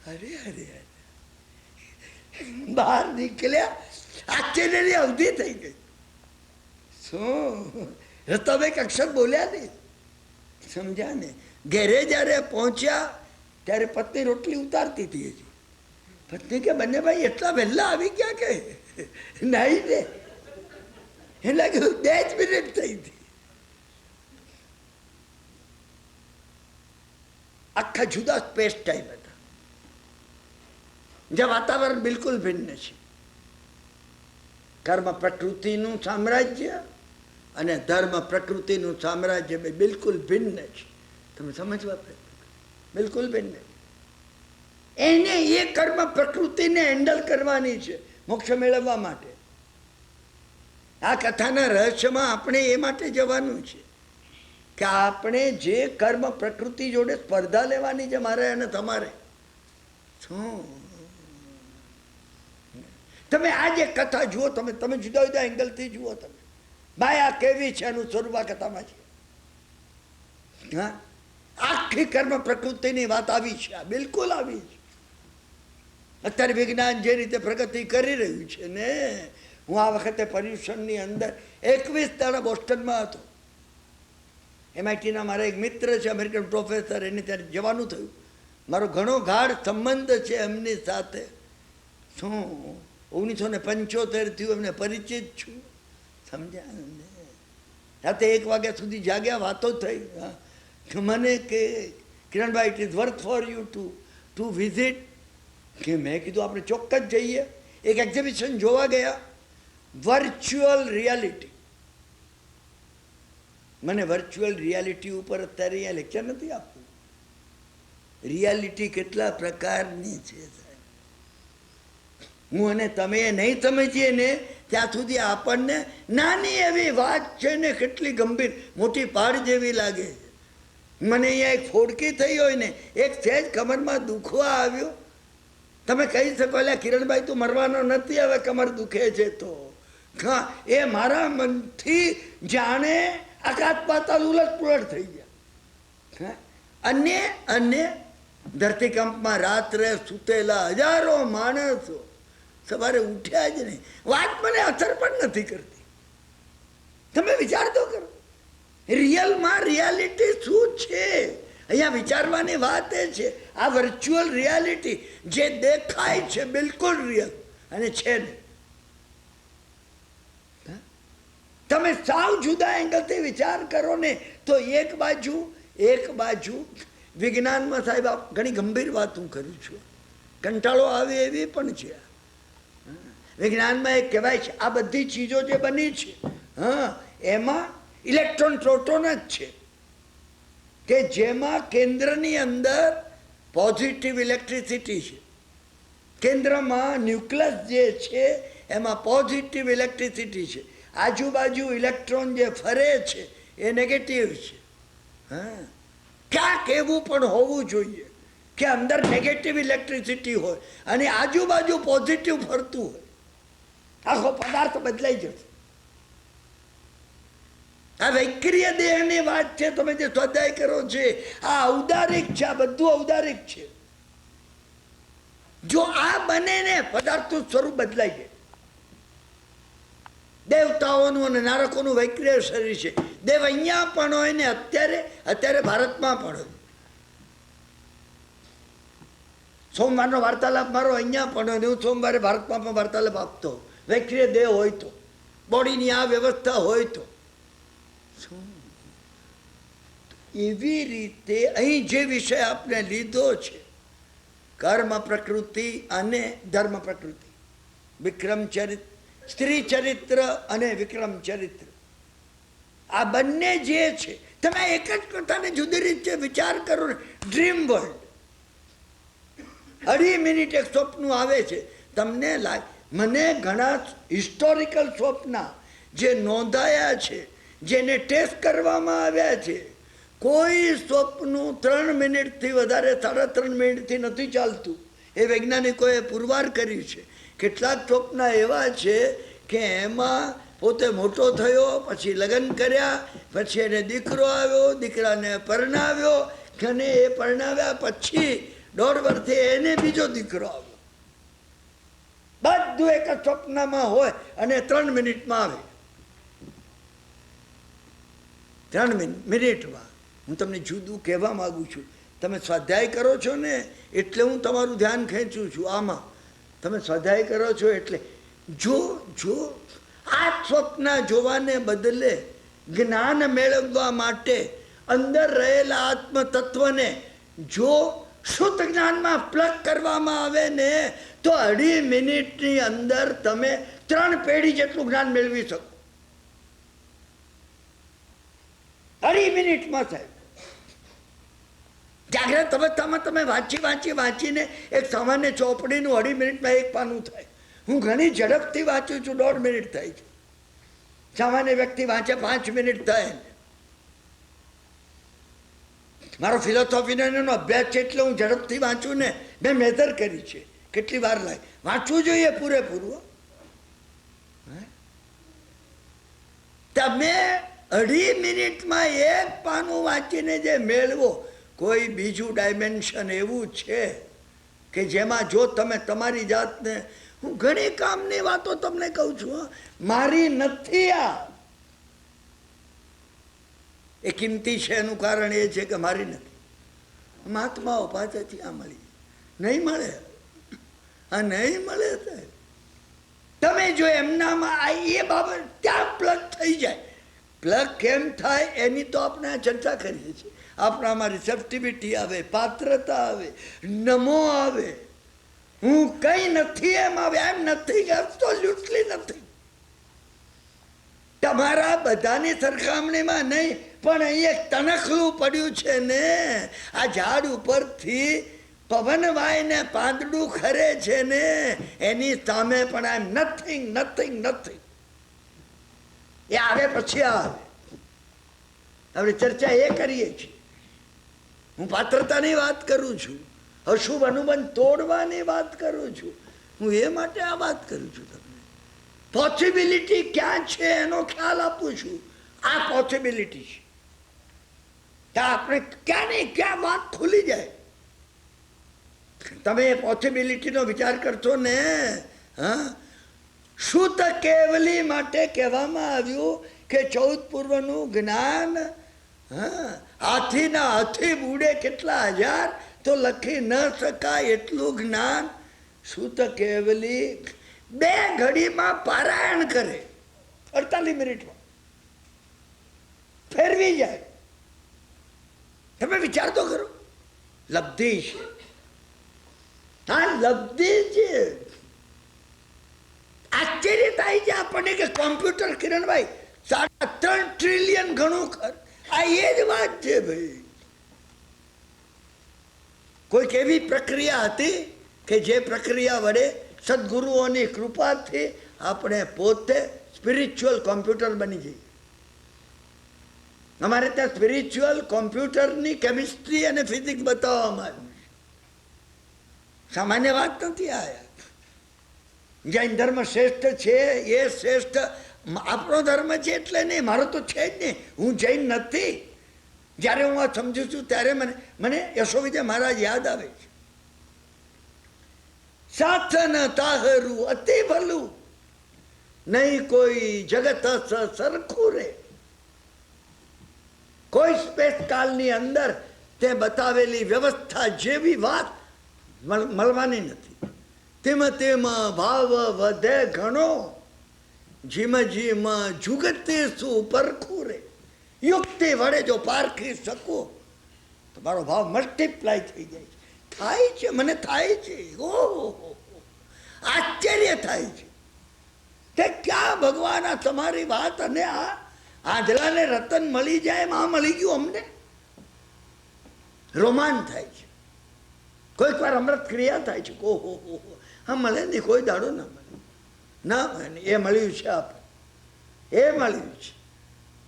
અરે અરે અરે બહાર નીકળ્યા, આશ્ચર્યની અવધિ થઈ ગઈ. શું રસ્તામાં એક અક્ષર બોલ્યા નહીં, સમજ્યા ને. ઘેરે જ્યારે પહોંચ્યા ત્યારે પત્ની રોટલી ઉતારતી હતી. હજી પત્ની કે બંને ભાઈ એટલા વહેલા આવી ગયા કે નહીં ને, એટલે કે 2 જ મિનિટ થઈ હતી. આખા જુદા સ્પેસ ટાઈમ હતા, જ્યાં વાતાવરણ બિલકુલ ભિન્ન છે. કર્મ પ્રકૃતિનું સામ્રાજ્ય અને ધર્મ પ્રકૃતિનું સામ્રાજ્ય બિલકુલ ભિન્ન છે. તમે સમજવા બિલકુલ ભિન્ન. એને એ કર્મ પ્રકૃતિને હેન્ડલ કરવાની છે મોક્ષ મેળવવા માટે. આ કથાના રહસ્યમાં આપણે એ માટે જવાનું છે કે આપણે જે કર્મ પ્રકૃતિ જોડે સ્પર્ધા લેવાની છે મારે અને તમારે. શું તમે આજે કથા જુઓ, તમે જુદા જુદા એંગલથી જુઓ. તમે માયા કેવી છે એનું સ્વરૂપ આ કથામાં છે. હા, આખી કર્મ પ્રકૃતિની વાત આવી છે, બિલકુલ આવી છે. અત્યારે વિજ્ઞાન જે રીતે પ્રગતિ કરી રહ્યું છે ને, હું આ વખતે પર્યુષણની અંદર 21 દાડા બોસ્ટનમાં હતો. MITના મારા એક મિત્ર છે, અમેરિકન પ્રોફેસર, એને ત્યારે જવાનું થયું. મારો ઘણો ગાઢ સંબંધ છે એમની સાથે. શું 1975 થયું એમને પરિચિત છું, સમજ્યા ને. રાતે 1 વાગ્યા સુધી જાગ્યા, વાતો થઈ. મને કે Kiranbhai, it is worth for you to visit. કે મેં કીધું આપણે ચોક્કસ જઈએ. એક એક્ઝિબિશન જોવા ગયા, વર્ચ્યુઅલ રિયાલિટી. મને વર્ચ્યુઅલ રિયાલિટી ઉપર અત્યારે અહીંયા લેક્ચર નથી આપવું. રિયાલિટી કેટલા પ્રકારની છે સાહેબ, હું અને તમે નહીં સમજીએ ને ત્યાં સુધી આપણને નાની એવી વાત છે ને કેટલી ગંભીર, મોટી પહાડ જેવી લાગે છે. મને અહીંયા એક ફોડકી થઈ હોય ને, એક સહેજ કમરમાં દુખવા આવ્યો, તમે કહી શકો એટલે કિરણભાઈ તું મરવાનો નથી, હવે કમર દુખે છે તો. હા, એ મારા મનથી જાણે આકાશ પાતાલ ઉલટ પુલટ થઈ ગયા. અને ધરતીકંપમાં રાત્રે સૂતેલા હજારો માણસો સવારે ઉઠ્યા જ નહીં. વાત મને અસર પણ નથી કરતી. તમે વિચાર તો કરો, રિયલમાં રિયાલિટી શું છે? અહીંયા વિચારવાની વાત એ છે, આ વર્ચ્યુઅલ રિયાલિટી જે દેખાય છે બિલકુલ રિયલ અને છે ને. તમે સાવ જુદા એંગલથી વિચાર કરો ને તો એક બાજુ વિજ્ઞાનમાં સાહેબ ઘણી ગંભીર વાત હું કરું છું, કંટાળો આવે એવી પણ છે. વિજ્ઞાનમાં એક કહેવાય છે આ બધી ચીજો જે બની છે, હા, એમાં ઇલેક્ટ્રોન પ્રોટોન જ છે કે જેમાં કેન્દ્રની અંદર પોઝિટિવ ઇલેક્ટ્રિસિટી છે. કેન્દ્રમાં ન્યુક્લિયસ જે છે એમાં પોઝિટિવ ઇલેક્ટ્રિસિટી છે. આજુબાજુ ઇલેક્ટ્રોન જે ફરે છે એ નેગેટિવ છે. હા, ક્યાંક એવું પણ હોવું જોઈએ કે અંદર નેગેટિવ ઇલેક્ટ્રિસિટી હોય અને આજુબાજુ પોઝિટિવ ફરતું હોય. આખો પદાર્થ બદલાઈ જશે. આ વૈક્રિય દેહની વાત છે. તમે જે સ્વાધ્યાય કરો છે આ ઔદારિક છે, આ બધું ઔદારિક છે. જો આ બને ને પદાર્થનું સ્વરૂપ બદલાઈ જાય. દેવતાઓનું અને નારકોનું વૈક્રિય શરીર છે. દેવ અહીંયા પણ હોય ને અત્યારે ભારતમાં પણ હોય. સોમવારનો વાર્તાલાપ મારો અહીંયા પણ હોય ને હું સોમવારે ભારતમાં પણ વાર્તાલાપ આપતો. વૈક્રિય દેહ હોય તો, બોડીની આ વ્યવસ્થા હોય તો. એવી રીતે અહીં જે વિષય આપણે લીધો છે, કર્મ પ્રકૃતિ અને ધર્મ પ્રકૃતિ, વિક્રમ ચરિત્ર, સ્ત્રી ચરિત્ર અને વિક્રમ ચરિત્ર, આ બંને જે છે, તમે એક જ કથાને જુદી રીતે વિચાર કરો ને. ડ્રીમ વર્લ્ડ, 2.5 મિનિટ એક સ્વપ્ન આવે છે, તમને લાગે. મને ઘણા હિસ્ટોરિકલ સ્વપ્ન જે નોંધાયા છે, જેને ટેસ્ટ કરવામાં આવ્યા છે, કોઈ સ્વપ્નું 3 મિનિટથી વધારે 3.5 મિનિટથી નથી ચાલતું. એ વૈજ્ઞાનિકોએ પુરવાર કર્યું છે. કેટલાક સ્વપ્ન એવા છે કે એમાં પોતે મોટો થયો, પછી લગ્ન કર્યા, પછી એને દીકરો આવ્યો, દીકરાને પરણાવ્યો, અને એ પરણાવ્યા પછી 1.5 વર્ષે એને બીજો દીકરો આવ્યો. બધું એક જ સ્વપ્નમાં હોય અને 3 મિનિટમાં આવે. 3 મિનિટમાં. હું તમને જુદું કહેવા માગું છું. તમે સ્વાધ્યાય કરો છો ને એટલે હું તમારું ધ્યાન ખેંચું છું આમાં. તમે સ્વાધ્યાય કરો છો એટલે જો આ સ્વપ્ન જોવાને બદલે જ્ઞાન મેળવવા માટે અંદર રહેલા આત્મ તત્વને જો શુદ્ધ જ્ઞાનમાં પ્લગ કરવામાં આવે ને તો 2.5 મિનિટની અંદર તમે 3 પેઢી જેટલું જ્ઞાન મેળવી શકો. 2.5 મિનિટમાં સાહેબ. જાગ્રત અવસ્થામાં તમે વાંચીને એક સામાન્ય ચોપડીનું 2.5 મિનિટમાં એક પાનું થાય. હું ઘણી ઝડપથી વાંચું છું, 1.5 મિનિટ થાય છે. સામાન્ય વ્યક્તિ વાંચે 5 મિનિટ થાય. મારો ફિલોસોફીનો અભ્યાસ છે એટલે હું ઝડપથી વાંચું ને. મેં મેજર કરી છે કેટલી વાર લાગે. વાંચવું જોઈએ પૂરેપૂરું. તમે 2.5 મિનિટમાં એક પાનું વાંચીને જે મેળવો, કોઈ બીજું ડાયમેન્શન એવું છે કે જેમાં જો તમે તમારી જાતને, હું ઘણી કામની વાતો તમને કહું છું, મારી નથી આ, એ કિંમતી છે. એનું કારણ એ છે કે મારી નથી. મહાત્માઓ પાસેથી આ મળી નહીં મળે, આ નહીં મળે. તમે જો એમનામાં એ બાબત ત્યાં પ્લગ થઈ જાય. પ્લગ કેમ થાય એની તો આપણે ચર્ચા કરીએ છીએ. આપણામાં રિસેપ્ટિવિટી આવે, પાત્રતા આવે, નમો આવે, હું કઈ નથી એમ આવે. એમ નથી, એબ્સોલ્યુટલી નથી. તમારા બધાની સરખામણીમાં નહીં, પણ અહીં એક તણખલું પડ્યું છે ને, આ ઝાડ ઉપરથી પવન વાઈને પાંદડું ખરે છે ને, એની સામે પણ આમ નથિંગ નથિંગ નથિંગ. એ આવે પછી આવે. આપણે ચર્ચા એ કરીએ છીએ. હું પાત્રતાની વાત કરું છું, અશુભ અનુબંધ તોડવાની વાત કરું છું. હું એ માટે આ વાત કરું છું. તમને પોસિબિલિટી ક્યાં છે એનો ખ્યાલ આપું છું. આ પોસિબિલિટી છે ત્યાં આપણે ક્યાં નહીં ક્યાં વાત ખુલી જાય. તમે એ પોસિબિલિટીનો વિચાર કરશો ને. હા, શુદ્ધ કેવલી માટે કહેવામાં આવ્યું કે 14 પૂર્વનું જ્ઞાન, હા, હાથીના હાથી બુડે કેટલા હજાર તો લખી ન શકાય એટલું જ્ઞાન શુદ્ધ કેવલી 2 ઘડીમાં પારાયણ કરે, 48 મિનિટમાં ફેરવી જાય. તમે વિચાર તો કરો. લબ્ધિ છે, હા લબ્ધિ છે. આશ્ચર્ય થાય છે આપણને કે કોમ્પ્યુટર, કિરણભાઈ 3.5 ટ્રિલિયન ગણું ખર. આ એ જ વાત છે ભાઈ. કોઈક એવી પ્રક્રિયા હતી કે જે પ્રક્રિયા વડે સદગુરુઓની કૃપાથી આપણે પોતે સ્પિરિચ્યુઅલ કોમ્પ્યુટર બની જઈએ. અમારે ત્યાં સ્પિરિચ્યુઅલ કોમ્પ્યુટરની કેમિસ્ટ્રી અને ફિઝિક્સ બતાવવામાં આવ્યું. સામાન્ય વાત નથી. આ જૈન ધર્મ શ્રેષ્ઠ છે, એ શ્રેષ્ઠ આપણો ધર્મ છે એટલે નહીં, મારો તો છે જ નહીં. હું જૈન નથી. જ્યારે હું આ સમજુ છું ત્યારે મને યશોવિજય મહારાજ યાદ આવે છે. સાધન તાહરું અતિ ભલું, નહીં કોઈ જગત સરખું રે. કોઈ સ્પેસ કાલની અંદર તે બતાવેલી વ્યવસ્થા જેવી વાત મળવાની નથી. તેમ ભાવ વધે ઘણો, જીમ જીમ જુગતે શું પરખું રે. યુક્તિ વડે જો પારખી શકો તો મારો ભાવ મલ્ટીપ્લાય થઈ જાય છે. થાય છે, મને થાય છે. ઓહો, આશ્ચર્ય થાય છે કે ક્યાં ભગવાન આ તમારી વાત અને આ આંધળાને રતન મળી જાય એમ આ મળી ગયું અમને. રોમાંચ થાય છે. કોઈક વાર અમૃત ક્રિયા થાય છે. ઓહો, હા મળે નહીં, કોઈ દાડો ના મળે. ના મળે, એ મળ્યું છે આપણે, એ મળ્યું છે.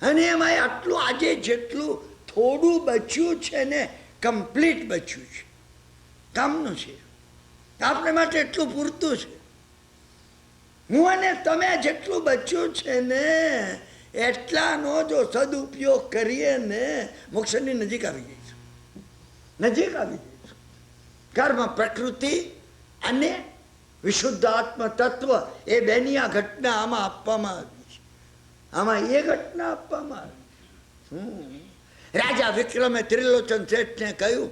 અને એમાં આટલું આજે જેટલું થોડું બચ્યું છે ને, કમ્પ્લીટ બચ્યું છે, કામનું છે. આપણે માટે એટલું પૂરતું છે. હું અને તમે જેટલું બચ્યું છે ને, એટલાનો જો સદુપયોગ કરીએ ને, મોક્ષની નજીક આવી જઈશું. નજીક આવી જઈશું. કર્મ, પ્રકૃતિ અને વિશુદ્ધ આત્મ તત્વ, એ બેની આ ઘટના આમાં આપવામાં આવી છે. આમાં એ ઘટના આપવામાં આવી. રાજા વિક્રમે ત્રિલોચન શેઠને કહ્યું,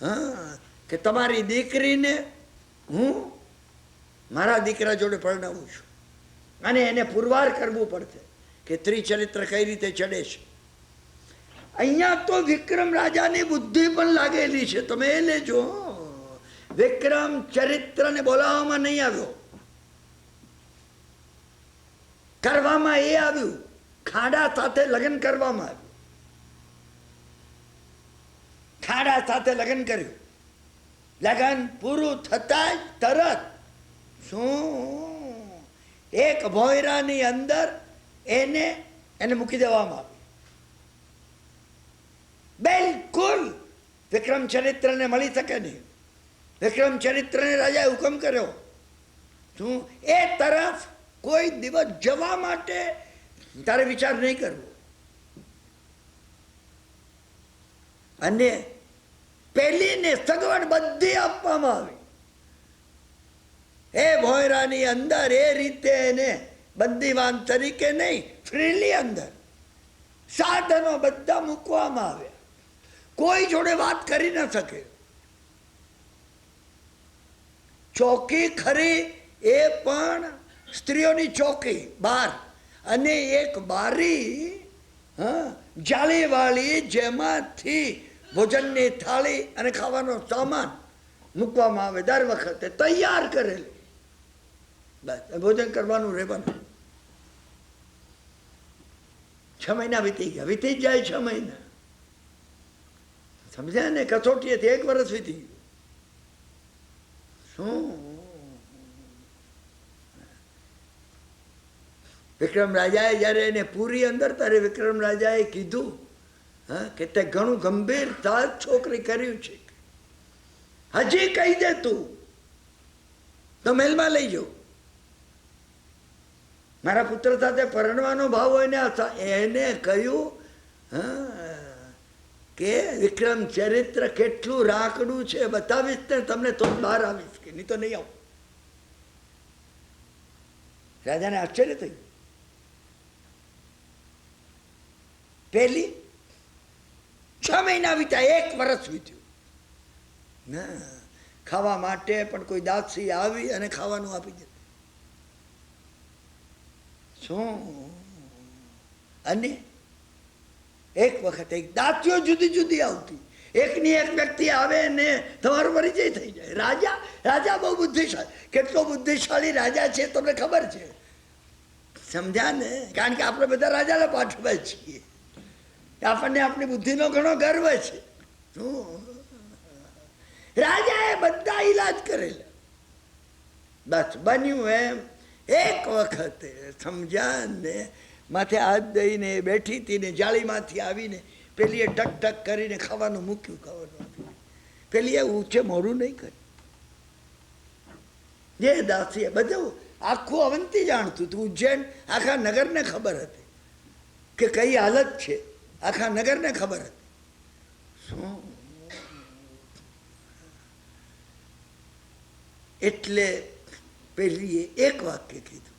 હા, કે તમારી દીકરીને હું મારા દીકરા જોડે પરણાવું છું અને એને પુરવાર કરવું પડશે કે ત્રિચરિત્ર કઈ રીતે ચડે છે. અહીંયા તો વિક્રમ રાજાની બુદ્ધિ પણ લાગેલી છે. તમે એ લેજો. વિક્રમ ચરિત્રને બોલાવવામાં નહીં આવ્યો, કરવામાં એ આવ્યું. ખાડા સાથે લગ્ન કરવામાં આવ્યું. ખાડા સાથે લગ્ન કર્યું. લગ્ન પૂરું થતા જ તરત શું એક ભોયરાની અંદર એને મૂકી દેવામાં આવ્યું. બિલકુલ વિક્રમ ચરિત્રને મળી શકે નહીં. વિક્રમ ચરિત્રને રાજાએ હુકમ કર્યો શું એ તરફ કોઈ દિવસ જવા માટે તારે વિચાર નહીં કરવો. અને પેલીને સગવડ બધી આપવામાં આવી. એ ભોયરાની અંદર એ રીતે એને બંદીવાન તરીકે નહીં, ફ્રીલી અંદર સાધનો બધા મૂકવામાં આવ્યા. કોઈ જોડે વાત કરી ન શકે. ચોકી ખરી એ પણ સ્ત્રીઓની ચોકી બહાર, અને એક બારી જાળીવાળી, જેમાંથી ભોજનની થાળી અને ખાવાનો સામાન મૂકવામાં આવે દર વખતે તૈયાર કરેલી. બસ ભોજન કરવાનું રહેવાનું. 6 મહિના વીતી ગયા, વીતી જ જાય 6 મહિના. સમજ્યા ને? કસોટીએથી 1 વર્ષ વીતી ગયું. શું વિક્રમ રાજાએ જયારે એને પૂરી અંદર, ત્યારે વિક્રમ રાજાએ કીધું કે તે ઘણું ગંભીરતા છોકરી કર્યું છે, હજી કહી દે તું તો મહેલમાં લઈ જાઉં. મારા પુત્ર સાથે પરણવાનો ભાવ હોય ને એને કહ્યું કે વિક્રમ ચરિત્ર કેટલું રાકડું છે બતાવીશ ને તમને તો બહાર આવીશ, કે નહીં તો નહીં આવું. રાજાને આશ્ચર્ય થયું. પેલી 6 મહિના વીત્યા, 1 વર્ષ વીત્યું. ના, ખાવા માટે પણ કોઈ દાસી આવી અને ખાવાનું આપી જતી. શું? અને એક વખત એક દાસીઓ જુદી જુદી આવતી, એકની એક વ્યક્તિ આવે ને તમારો પરિચય થઈ જાય. રાજા બહુ બુદ્ધિશાળી. કેટલો બુદ્ધિશાળી રાજા છે તમને ખબર છે? સમજ્યા ને? કારણ કે આપણે બધા રાજાને પાઠવા છીએ. આપણને આપણી બુદ્ધિનો ઘણો ગર્વ છે. રાજાએ બધા ઈલાજ કરેલા. બસ બન્યું એમ, એક વખતે સમજ્યા ને, માથે હાથ દઈને બેઠી હતી ને જાળીમાંથી આવીને પેલીએ ટક ટક કરીને ખાવાનું મૂક્યું. ખાવાનું આપ્યું. પેલીએ ઊંચે મોડું નહીં કર્યું. જે દાસીએ બધું આખું અવંતી જાણતું હતું. ઉજ્જૈન આખા નગરને ખબર હતી કે કઈ હાલત છે. આખા નગરને ખબર હતી. શું? એટલે પેલીએ એક વાક્ય કીધું,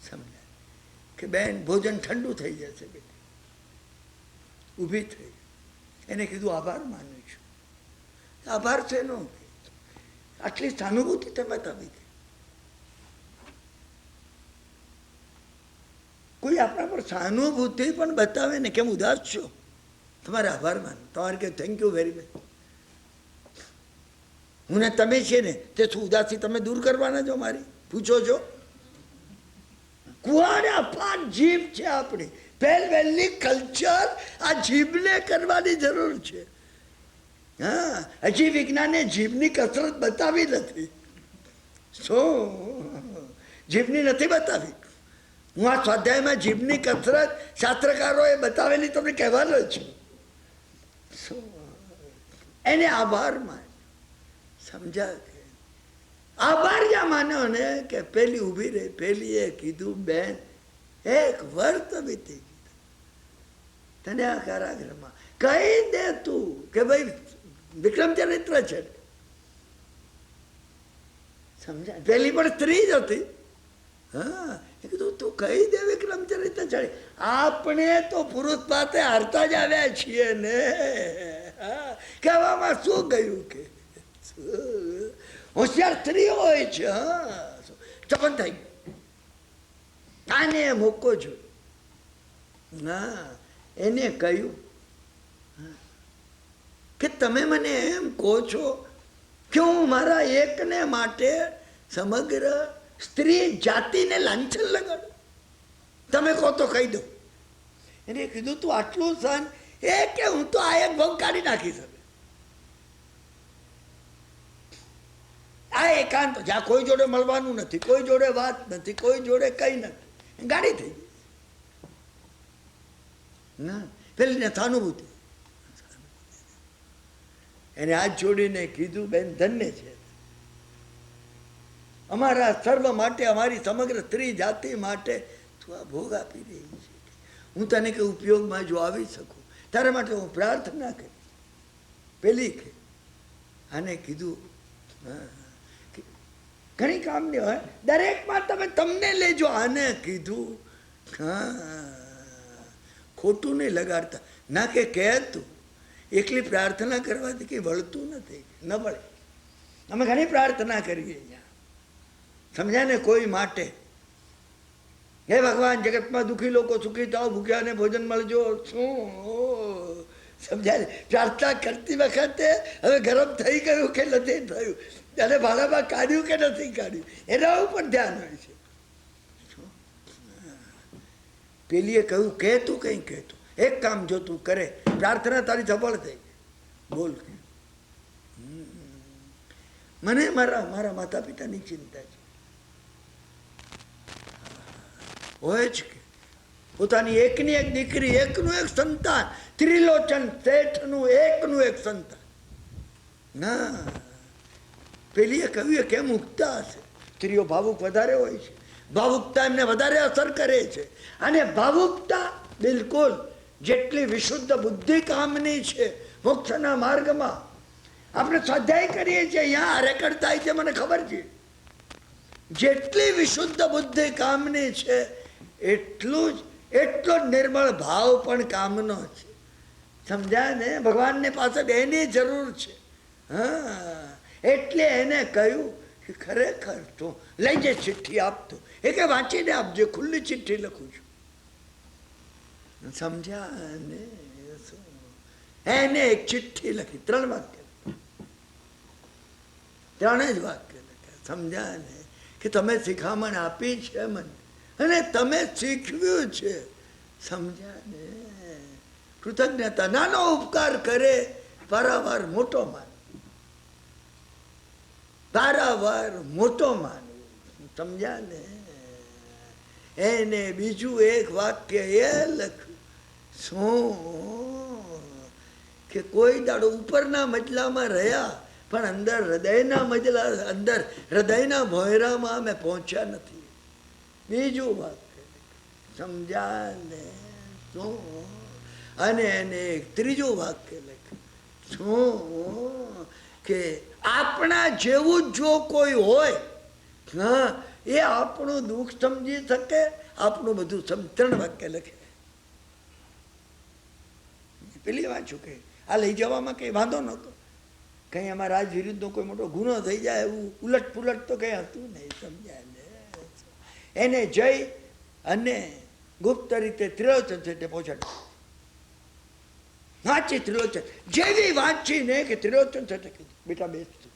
સમજાય કે બેન ભોજન ઠંડુ થઈ જશે. બેટી ઊભી થઈ, એને કીધું આભાર માનું છું. આભાર છે નો, આટલી સહાનુભૂતિ તમે બતાવી હતી. કોઈ આપણા પર સહાનુભૂતિ પણ બતાવે ને, કેમ ઉદાસ છો? તમારે આભાર માનો. તમારે કે થેન્ક યુ વેરી મચ. હું ને તમે છે ને તે શું ઉદાસી તમે દૂર કરવાના છો મારી? પૂછો છો? કુવાને અફાટ જીભ છે આપણી. પહેલી કલ્ચર આ જીભને કરવાની જરૂર છે. હા, હજી વિજ્ઞાને જીભની કસરત બતાવી નથી. શું જીભની નથી બતાવી? હું આ સ્વાધ્યાયમાં જીભની કસરત શાસ્ત્રકારોએ બતાવેલી તમને કહેવાનો છું. શું? એને આભાર માન. સમજા? આભાર જ્યાં માન્યો ને કે પેલી ઊભી રહી. પેલીએ કીધું બેન 1 વર્ષ વીતી ગયું, તને આ કારાગૃહમાં કહી દે તું કે ભાઈ વિક્રમ ચરિત્ર છે. સમજા? પેલી પણ સ્ત્રી જ હતી. હા, કીધું તું કહી દે વિક્રમ ચરિત્ર ચડે. આપણે તો પુરુષ પાસે હારતા જ આવ્યા છીએ ને. કહેવામાં શું ગયું? કે હોશિયાર સ્ત્રી હોય છે. ચપન થઈ આને મોકો છો. ના, એને કહ્યું કે તમે મને એમ કહો છો કે હું મારા એકને માટે સમગ્ર સ્ત્રી જાતિને લાંછન લગાડું? તમે કહો તો કહી દો. એને કીધું તું આટલું સહન, એ કે હું તો આ એક ભોગ કાઢી નાખી શકે. આ એકાંત, જ્યાં કોઈ જોડે મળવાનું નથી, કોઈ જોડે વાત નથી, કોઈ જોડે કઈ નથી, ગાડી થઈ ગઈ. ના, પેલીને સહાનુભૂતિ. એને હાથ જોડીને કીધું બેન ધન્ય છે, અમારા સર્વ માટે, અમારી સમગ્ર સ્ત્રી જાતિ માટે તું આ ભોગ આપી રહી છે, હું તને કે ઉપયોગમાં જો આવી શકું તારા માટે હું પ્રાર્થના કરી. પેલી કે આને કીધું ઘણી કામની હોય, દરેકમાં તમે તમને લેજો. આને કીધું ખોટું નહીં લગાડતા, ના કે તું એકલી પ્રાર્થના કરવાથી કંઈ વળતું નથી, ન વળે. અમે ઘણી પ્રાર્થના કરીએ અહીંયા, સમજ્યા ને, કોઈ માટે. હે ભગવાન, જગતમાં દુઃખી લોકો સુખી થાવ, ભૂખ્યાને ભોજન મળજો. શું સમજાય? પ્રાર્થના કરતી વખતે હવે ગરમ થઈ ગયું કે નથી થયું, અને ભાડામાં કાઢ્યું કે નથી કાઢ્યું, એના ઉપર ધ્યાન હોય છે. પેલીએ કહ્યું કે તું કંઈ કહેતું, એક કામ જો તું કરે, પ્રાર્થના તારી સફળ થઈ. બોલ કે મને મારા માતા પિતાની ચિંતા છે. હોય જ કે પોતાની એકની એક દીકરી, એકનું એક સંતાન, ત્રિલોચન શેઠનું એકનું એક સંતાન. ના, પેલીએ કહ્યું કેમ ઉગતા હશે? સ્ત્રીઓ ભાવુક વધારે હોય છે, ભાવુકતા એમને વધારે અસર કરે છે. અને ભાવુકતા બિલકુલ જેટલી વિશુદ્ધ બુદ્ધિ કામની છે મોક્ષના માર્ગમાં. આપણે સ્વાધ્યાય કરીએ છીએ, અહીંયા રેકર્ડ થાય છે, મને ખબર છે. જેટલી વિશુદ્ધ બુદ્ધિ કામની છે એટલો જ નિર્મળ ભાવ પણ કામનો છે. સમજ્યા ને? ભગવાનને પાછળ એની જરૂર છે. હા, એટલે એને કહ્યું કે ખરેખર તું લઈ જે ચિઠ્ઠી આપતો, એ કે વાંચીને આપજો, ખુલ્લી ચિઠ્ઠી લખું છું. સમજ્યા ને? એને એક ચિઠ્ઠી લખી, 3 વાક્ય, 3 જ વાક્ય લખ્યા. સમજ્યા ને? કે તમે શિખામણ આપી છે મને, અને તમે શીખવ્યું છે. સમજ્યા ને? કૃતજ્ઞતા. નાનો ઉપકાર કરે પારાવાર મોટો માન, પારાવાર મોટો માનવું. સમજ્યા ને? એને બીજું એક વાક્ય એ લખ્યું, શું કે કોઈ દાડો ઉપરના મજલામાં રહ્યા પણ અંદર હૃદયના મજલા, અંદર હૃદયના ભોયરામાં અમે પહોંચ્યા નથી. બીજું વાક્ય. સમજ્યા ને? શું? અને એને એક ત્રીજું વાક્ય લખ્યું, શું કે આપણા જેવું જો કોઈ હોય, હા, એ આપણું દુઃખ સમજી શકે, આપણું બધું 3 વાક્ય લખે. પેલી વાંચું કે આ લઈ જવામાં કંઈ વાંધો નહોતો, કંઈ આમાં રાજ વિરુદ્ધનો કોઈ મોટો ગુનો થઈ જાય એવું ઉલટ પુલટ તો કંઈ હતું નહીં. સમજ્યા ને? એને જઈ અને ગુપ્ત રીતે ત્રિલોચન છે પહોંચાડ્યું. વાંચી ત્રિલોચન, જેવી વાંચીને કે ત્રિલોચન છે કીધું, બેટા બેસતું,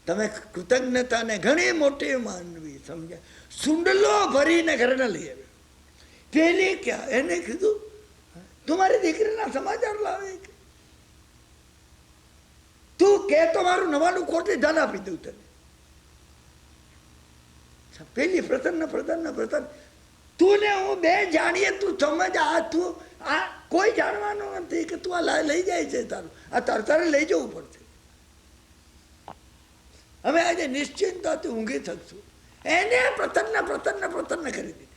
તમે કૃતજ્ઞતાને ઘણી મોટી માનવી. સમજ્યા? સુંડલો ભરીને ઘરે લઈ આવ્યો. પેલી ક્યાં? એને કીધું તું મારી દીકરીના સમાચાર લાવે, તું કે તો મારું નવાનું ખોટી ધન આપી દઉં તને. પેલી પ્રસન્ન, તું ને હું બે જાણીએ, તું સમજ. તું આ કોઈ જાણવાનું નથી કે તું આ લઈ જાય છે, તારું આ તારે લઈ જવું પડશે. હવે આજે નિશ્ચિંતાથી ઊંઘી શકશું. એને પ્રસન્ન કરી દીધી.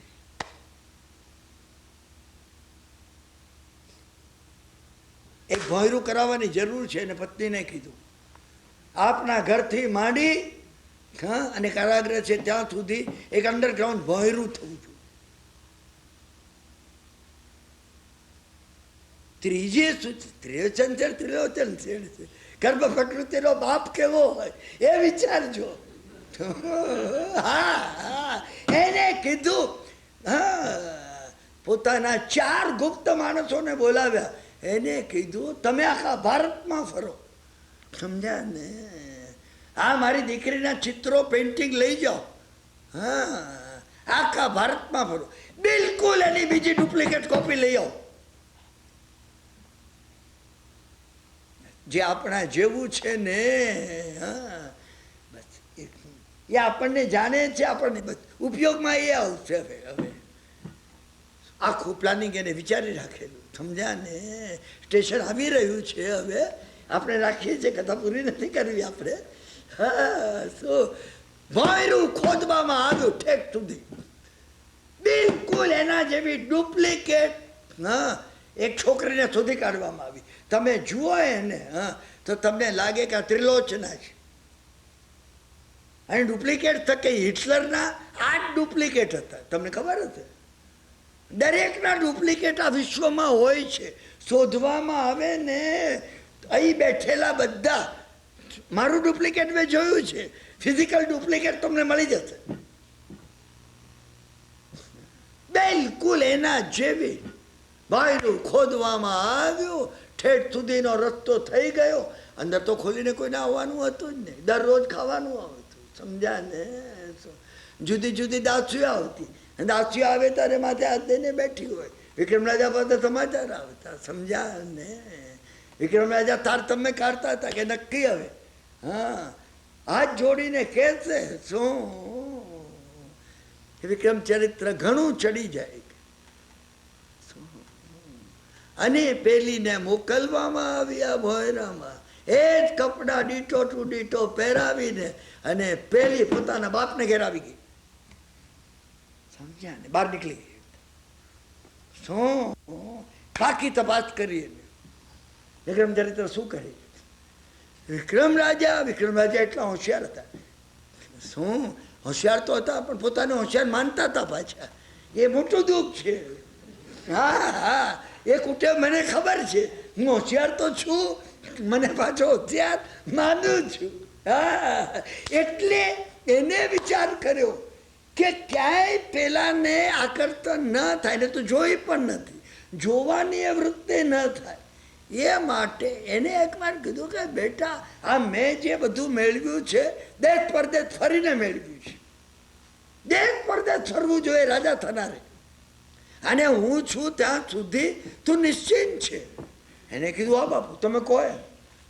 એક ભોંયરું કરાવવાની જરૂર છે, એને પત્નીને કીધું, આપના ઘરથી માંડી અને કારાગૃહ છે ત્યાં સુધી એક અંડરગ્રાઉન્ડ ભોંયરું થવું જોઈએ. ત્રીજી ત્રિલોચન છે, ગર્ભ પ્રકૃતિનો બાપ કેવો હોય એ વિચારજો. હા, એને કીધું. પોતાના 4 ગુપ્ત માણસોને બોલાવ્યા. એને કીધું તમે આખા ભારતમાં ફરો. સમજ્યા ને? આ મારી દીકરીના ચિત્રો, પેઇન્ટિંગ લઈ જાઓ. હા, આખા ભારતમાં ફરો, બિલકુલ એની બીજી ડુપ્લિકેટ કોપી લઈ આવો. જે આપણા જેવું છે ને, હા, બસ એ આપણને જાણે છે, આપણને બસ ઉપયોગમાં એ આવશે. હવે આખું પ્લાનિંગ એને વિચારી રાખેલું. સમજ્યા ને? સ્ટેશન આવી રહ્યું છે, હવે આપણે રાખીએ છીએ, કથા પૂરી નથી કરવી આપણે. હા, શું ભોંયરું ખોદવામાં આવ્યું ઠેક સુધી. બિલકુલ એના જેવી ડુપ્લિકેટ એક છોકરીને શોધી કાઢવામાં આવી. તમે જુઓ એને તો તમને લાગે કે આ ત્રિલોચના છે. અને ડુપ્લિકેટ થકે હિટલરના 8 ડુપ્લિકેટ હતા, તમને ખબર હતી? દરેકના ડુપ્લિકેટ આ વિશ્વમાં હોય છે. શોધવામાં આવે ને અહીં બેઠેલા બધા, મારું ડુપ્લિકેટ મેં જોયું છે, ફિઝિકલ ડુપ્લિકેટ તમને મળી જશે બિલકુલ એના જેવી. ભાઈનું ખોદવામાં આવ્યું, ઠેઠ સુધીનો રસ્તો થઈ ગયો. અંદર તો ખોલીને કોઈને આવવાનું હતું જ નહીં, દરરોજ ખાવાનું આવતું, સમજ્યા ને? જુદી જુદી દાસીઓ આવતી, દાસીઓ આવે ત્યારે માથે હાથ દઈને બેઠી હોય. વિક્રમ રાજા પાસે સમાચાર આવતા, સમજ્યા ને? વિક્રમ રાજા તાર તમે કાઢતા હતા કે નક્કી હવે હાથ જોડીને કહેશે શું? વિક્રમ ચરિત્ર ઘણું ચડી જાય. અને પેલીને મોકલવામાં આવ્યા ભોયરામાં, એ જ કપડા ડીટો ટુ ડીટો પહેરાવીને, અને પેલી પોતાના બાપને ઘેર આવી ગઈ, સમજ્યા ને? બહાર નીકળી ગઈ. શું બાકી તપાસ કરીએ. વિક્રમ ચરિત્ર શું કહે? વિક્રમ રાજા એટલા હોશિયાર હતા. શું હોશિયાર તો હતા, પણ પોતાને હોશિયાર માનતા હતા પાછા. એ મોટું દુઃખ છે. હા, એ કુટે મને ખબર છે, હું હોશિયાર તો છું, મને પાછો હોશિયાર માનું છું. હા, એટલે એને વિચાર કર્યો કે ક્યાંય પેલાને આકર્ષણ ન થાય, ને તો જોઈ પણ નથી, જોવાની એ વૃત્તિ ન થાય. એ માટે એને એકવાર કીધું કે બેટા, આ મેં જે બધું મેળવ્યું છે દેશ પરદેશ ફરીને મેળવ્યું છે. દેશ પરદેશ ફરવું જોઈએ રાજા થનારે, અને હું છું ત્યાં સુધી તું નિશ્ચિંત છે. એને કીધું હા બાપુ તમે કહો એમ.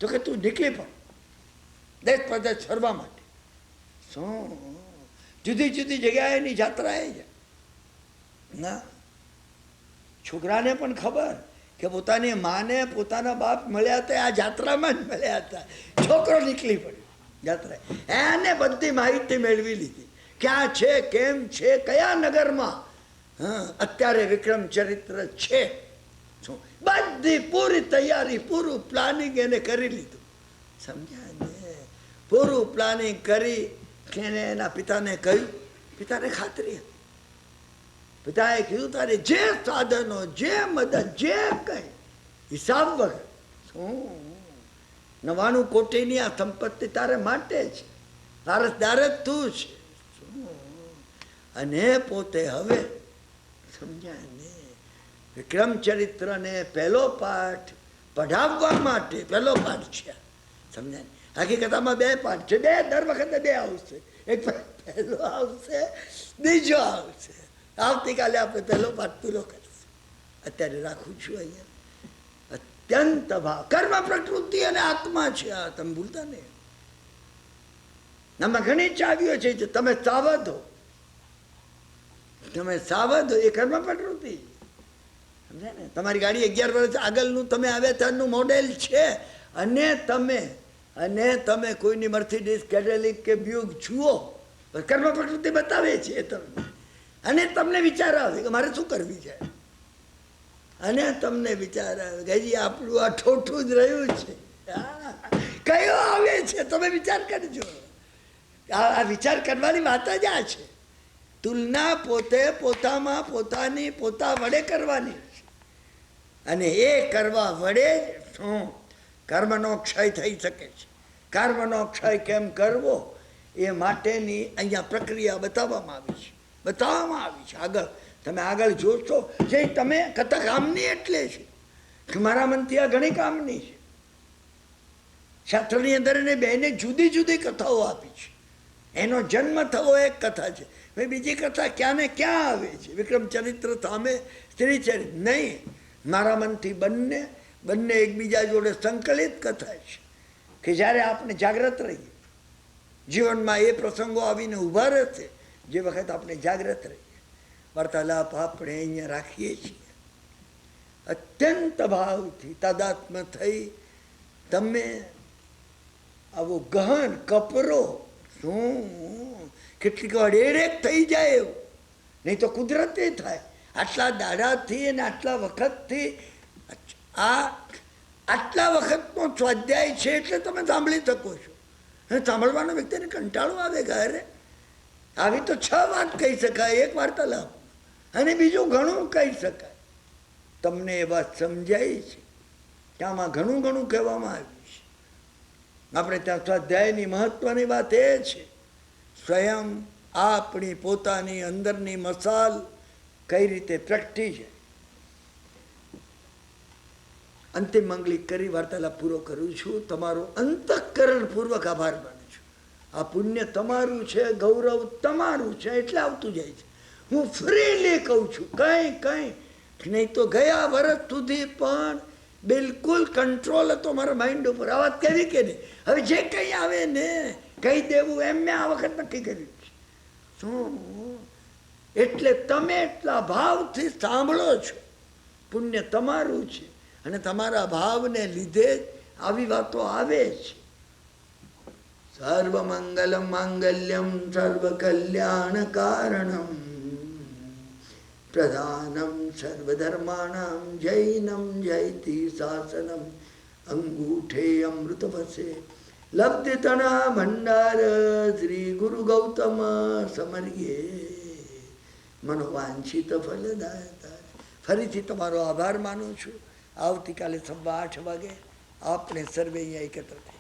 તો કે તું નીકળી પણ દેશ પરદેશ ફરવા માટે. શું જુદી જુદી જગ્યાએ એની જાત્રાએ જાય ના. છોકરાને પણ ખબર કે પોતાની માને પોતાના બાપ મળ્યા હતા આ જાત્રામાં જ મળ્યા હતા. છોકરો નીકળી પડ્યો જાત્રા. એને બધી માહિતી મેળવી લીધી, ક્યાં છે, કેમ છે, કયા નગરમાં અત્યારે વિક્રમ ચરિત્ર છે. શું બધી પૂરી તૈયારી, પૂરું પ્લાનિંગ એને કરી લીધું, સમજ્યા ને? પૂરું પ્લાનિંગ કરી એને એના પિતાને કહ્યું. પિતાને ખાતરી હતી. પિતાએ કીધું તારે જે સાધનો, જે મદદ, જે કઈ હિસાબ વગર, શું 99 કોટીની આ સંપત્તિ તારે માટે છે, વારસદાર જ તું છે. અને પોતે હવે સમજ્યા ને? વિક્રમ ચરિત્રને પહેલો પાઠ પઢાવવા માટે પહેલો પાઠ છે, સમજ્યા? હકીકતમાં 2 પાઠ છે, દર વખતે 2 આવશે. એક પહેલો આવશે, બીજો આવશે. આવતીકાલે આપણે પહેલો પાઠ પૂરો કરીશું. અત્યારે રાખું છું અહીંયા. અત્યંત ભાવ, કર્મ પ્રકૃતિ અને આત્મા છે આ, તમે ભૂલતા નહીં. આમાં ઘણી ચાવીઓ છે. તમે સાવધ હો, તમે સાવધ હો. એ કર્મ પ્રકૃતિ, સમજ્યા ને? તમારી ગાડી 11 વર્ષ આગળનું તમે આવ્યા ત્યારનું મોડેલ છે, અને તમે કોઈની મર્સિડીઝ, કેડેલિક કે બ્યુગ જુઓ, કર્મ પ્રકૃતિ બતાવે છે તમને. અને તમને વિચાર આવે કે મારે શું કરવી છે, અને તમને વિચાર આવે કે હજી આપણું આ ઠોઠું જ રહ્યું છે. કયો આવે છે તમે વિચાર કરજો. આ વિચાર કરવાની વાત જ આ છે. તુલના પોતે પોતામાં પોતાની પોતા વડે કરવાની છે, અને એ કરવા વડે શું કર્મનો ક્ષય થઈ શકે છે. કર્મનો ક્ષય કેમ કરવો એ માટેની અહીંયા પ્રક્રિયા બતાવવામાં આવી છે. આગળ તમે આગળ જોશો. જે તમે કથા કામની એટલે છે કે મારા મનથી આ ઘણી કામની છે. શાસ્ત્રની અંદર એને બેને જુદી જુદી કથાઓ આપી છે. એનો જન્મ થવો એક કથા છે, બીજી કથા ક્યાં ને ક્યાં આવે છે. વિક્રમ ચરિત્ર સામે સ્ત્રી ચરિત્ર નહીં, મારા મનથી બંને એકબીજા જોડે સંકલિત કથા છે કે જ્યારે આપણે જાગ્રત રહીએ જીવનમાં એ પ્રસંગો આવીને ઊભા રહેશે જે વખત આપણે જાગ્રત રહીએ. વાર્તાલાપ આપણે અહીંયા રાખીએ છીએ. અત્યંત ભાવથી તાદાત્મ્ય થઈ તમે આવો ગહન કપરો, શું કેટલીક વાર એરેક થઈ જાય એવું નહીં તો કુદરતી થાય. આટલા દાડાથી અને આટલા વખતથી આટલા વખતનો સ્વાધ્યાય છે એટલે તમે સાંભળી શકો છો. સાંભળવાનો વ્યક્તિને કંટાળો આવે ઘરે. આવી તો 6 વાત કહી શકાય એક વાર્તાલાપ, અને બીજું ઘણું કહી શકાય. તમને એ વાત સમજાય છે કે આમાં ઘણું ઘણું કહેવામાં આવ્યું છે. આપણે ત્યાં સ્વાધ્યાયની મહત્વની વાત એ છે, સ્વયં આપણી પોતાની અંદરની મસાલ કઈ રીતે પ્રગટી છે. અંતિમ મંગલિક કરી વાર્તાલાપ પૂરો કરું છું. તમારો અંતઃકરણપૂર્વક આભાર માનું છું. આ પુણ્ય તમારું છે, ગૌરવ તમારું છે, એટલે આવતું જાય છે. હું ફ્રીલી કહું છું, કંઈ નહીં તો ગયા વર્ષ સુધી પણ બિલકુલ કંટ્રોલ હતો મારા માઇન્ડ ઉપર. આ વાત કેવી કે નહીં, હવે જે કંઈ આવે ને કહી દેવું એમ મેં આ વખત નક્કી કર્યું છે. શું એટલે તમે એટલા ભાવથી સાંભળો છો, પુણ્ય તમારું છે, અને તમારા ભાવને લીધે આવી વાતો આવે છે. સર્વ મંગલમ માંગલ્યમ સર્વ કલ્યાણ કારણમ પ્રધાનમ સર્વધર્માણામ જૈનમ જયતિ શાસનમ અંગૂઠે અમૃત વસે લબ્ધતના ભંડાર શ્રી ગુરુ ગૌતમ સમર્યે મનોવાંછિત ફલદાયતા. ફરીથી તમારો આભાર માનું છું. આવતીકાલે 8:15 વાગે આપણે સર્વે અહીંયા એકત્ર થઈ.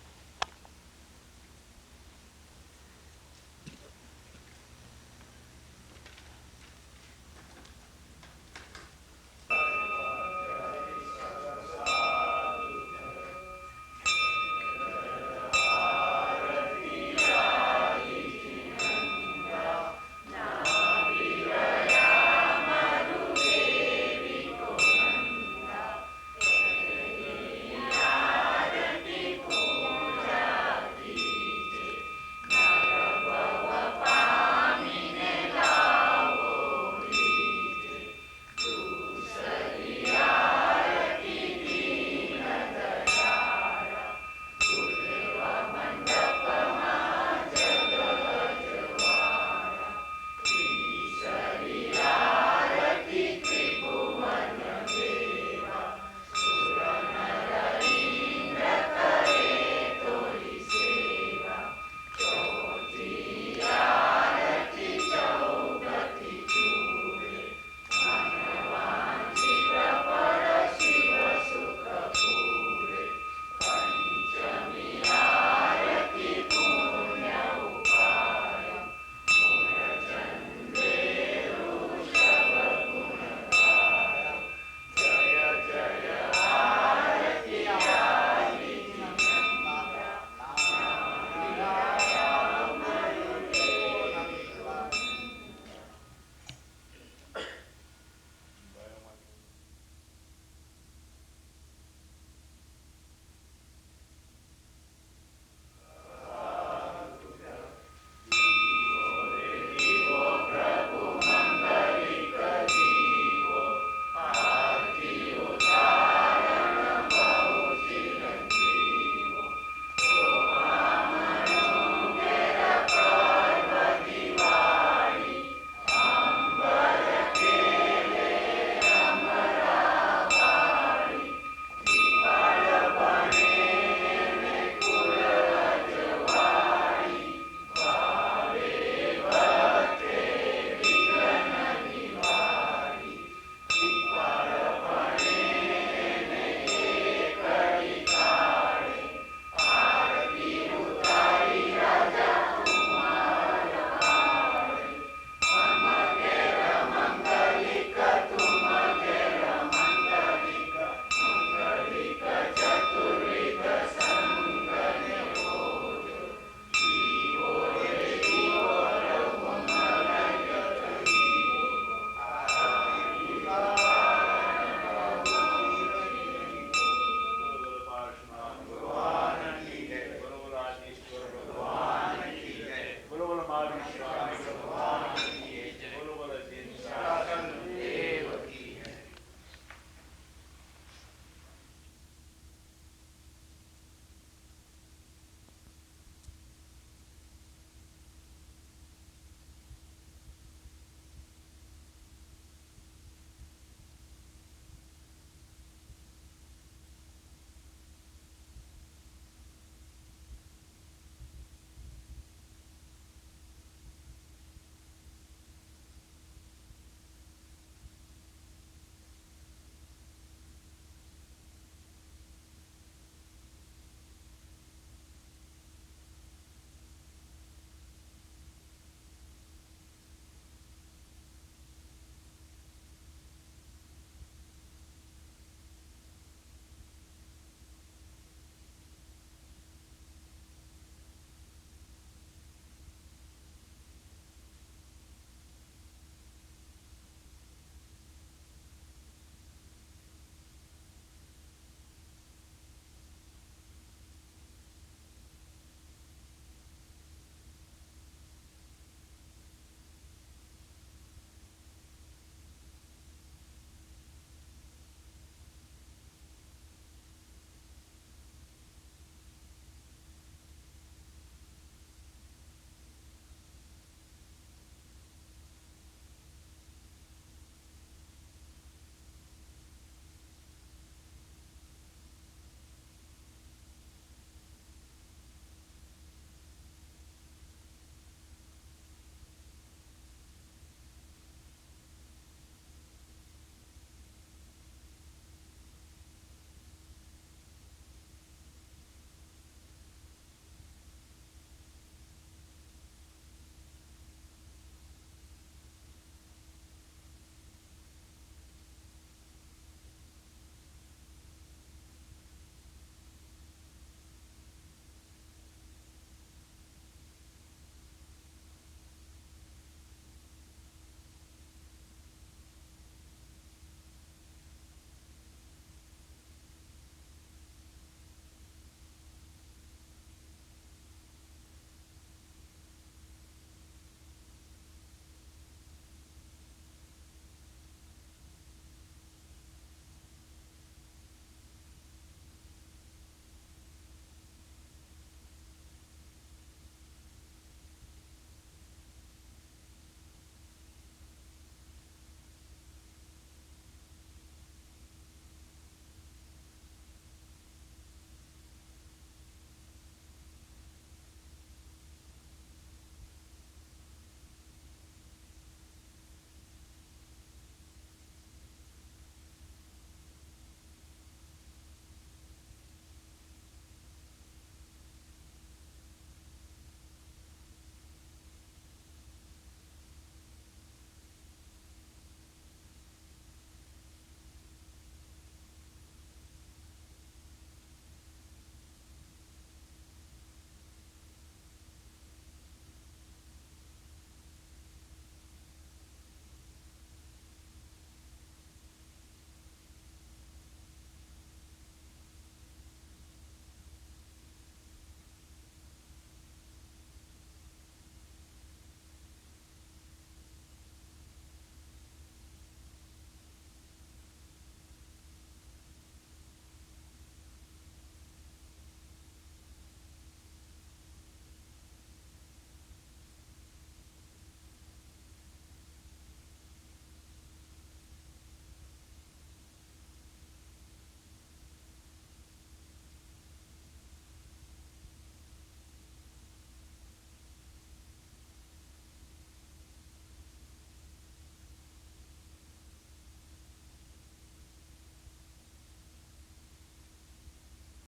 Bhagwan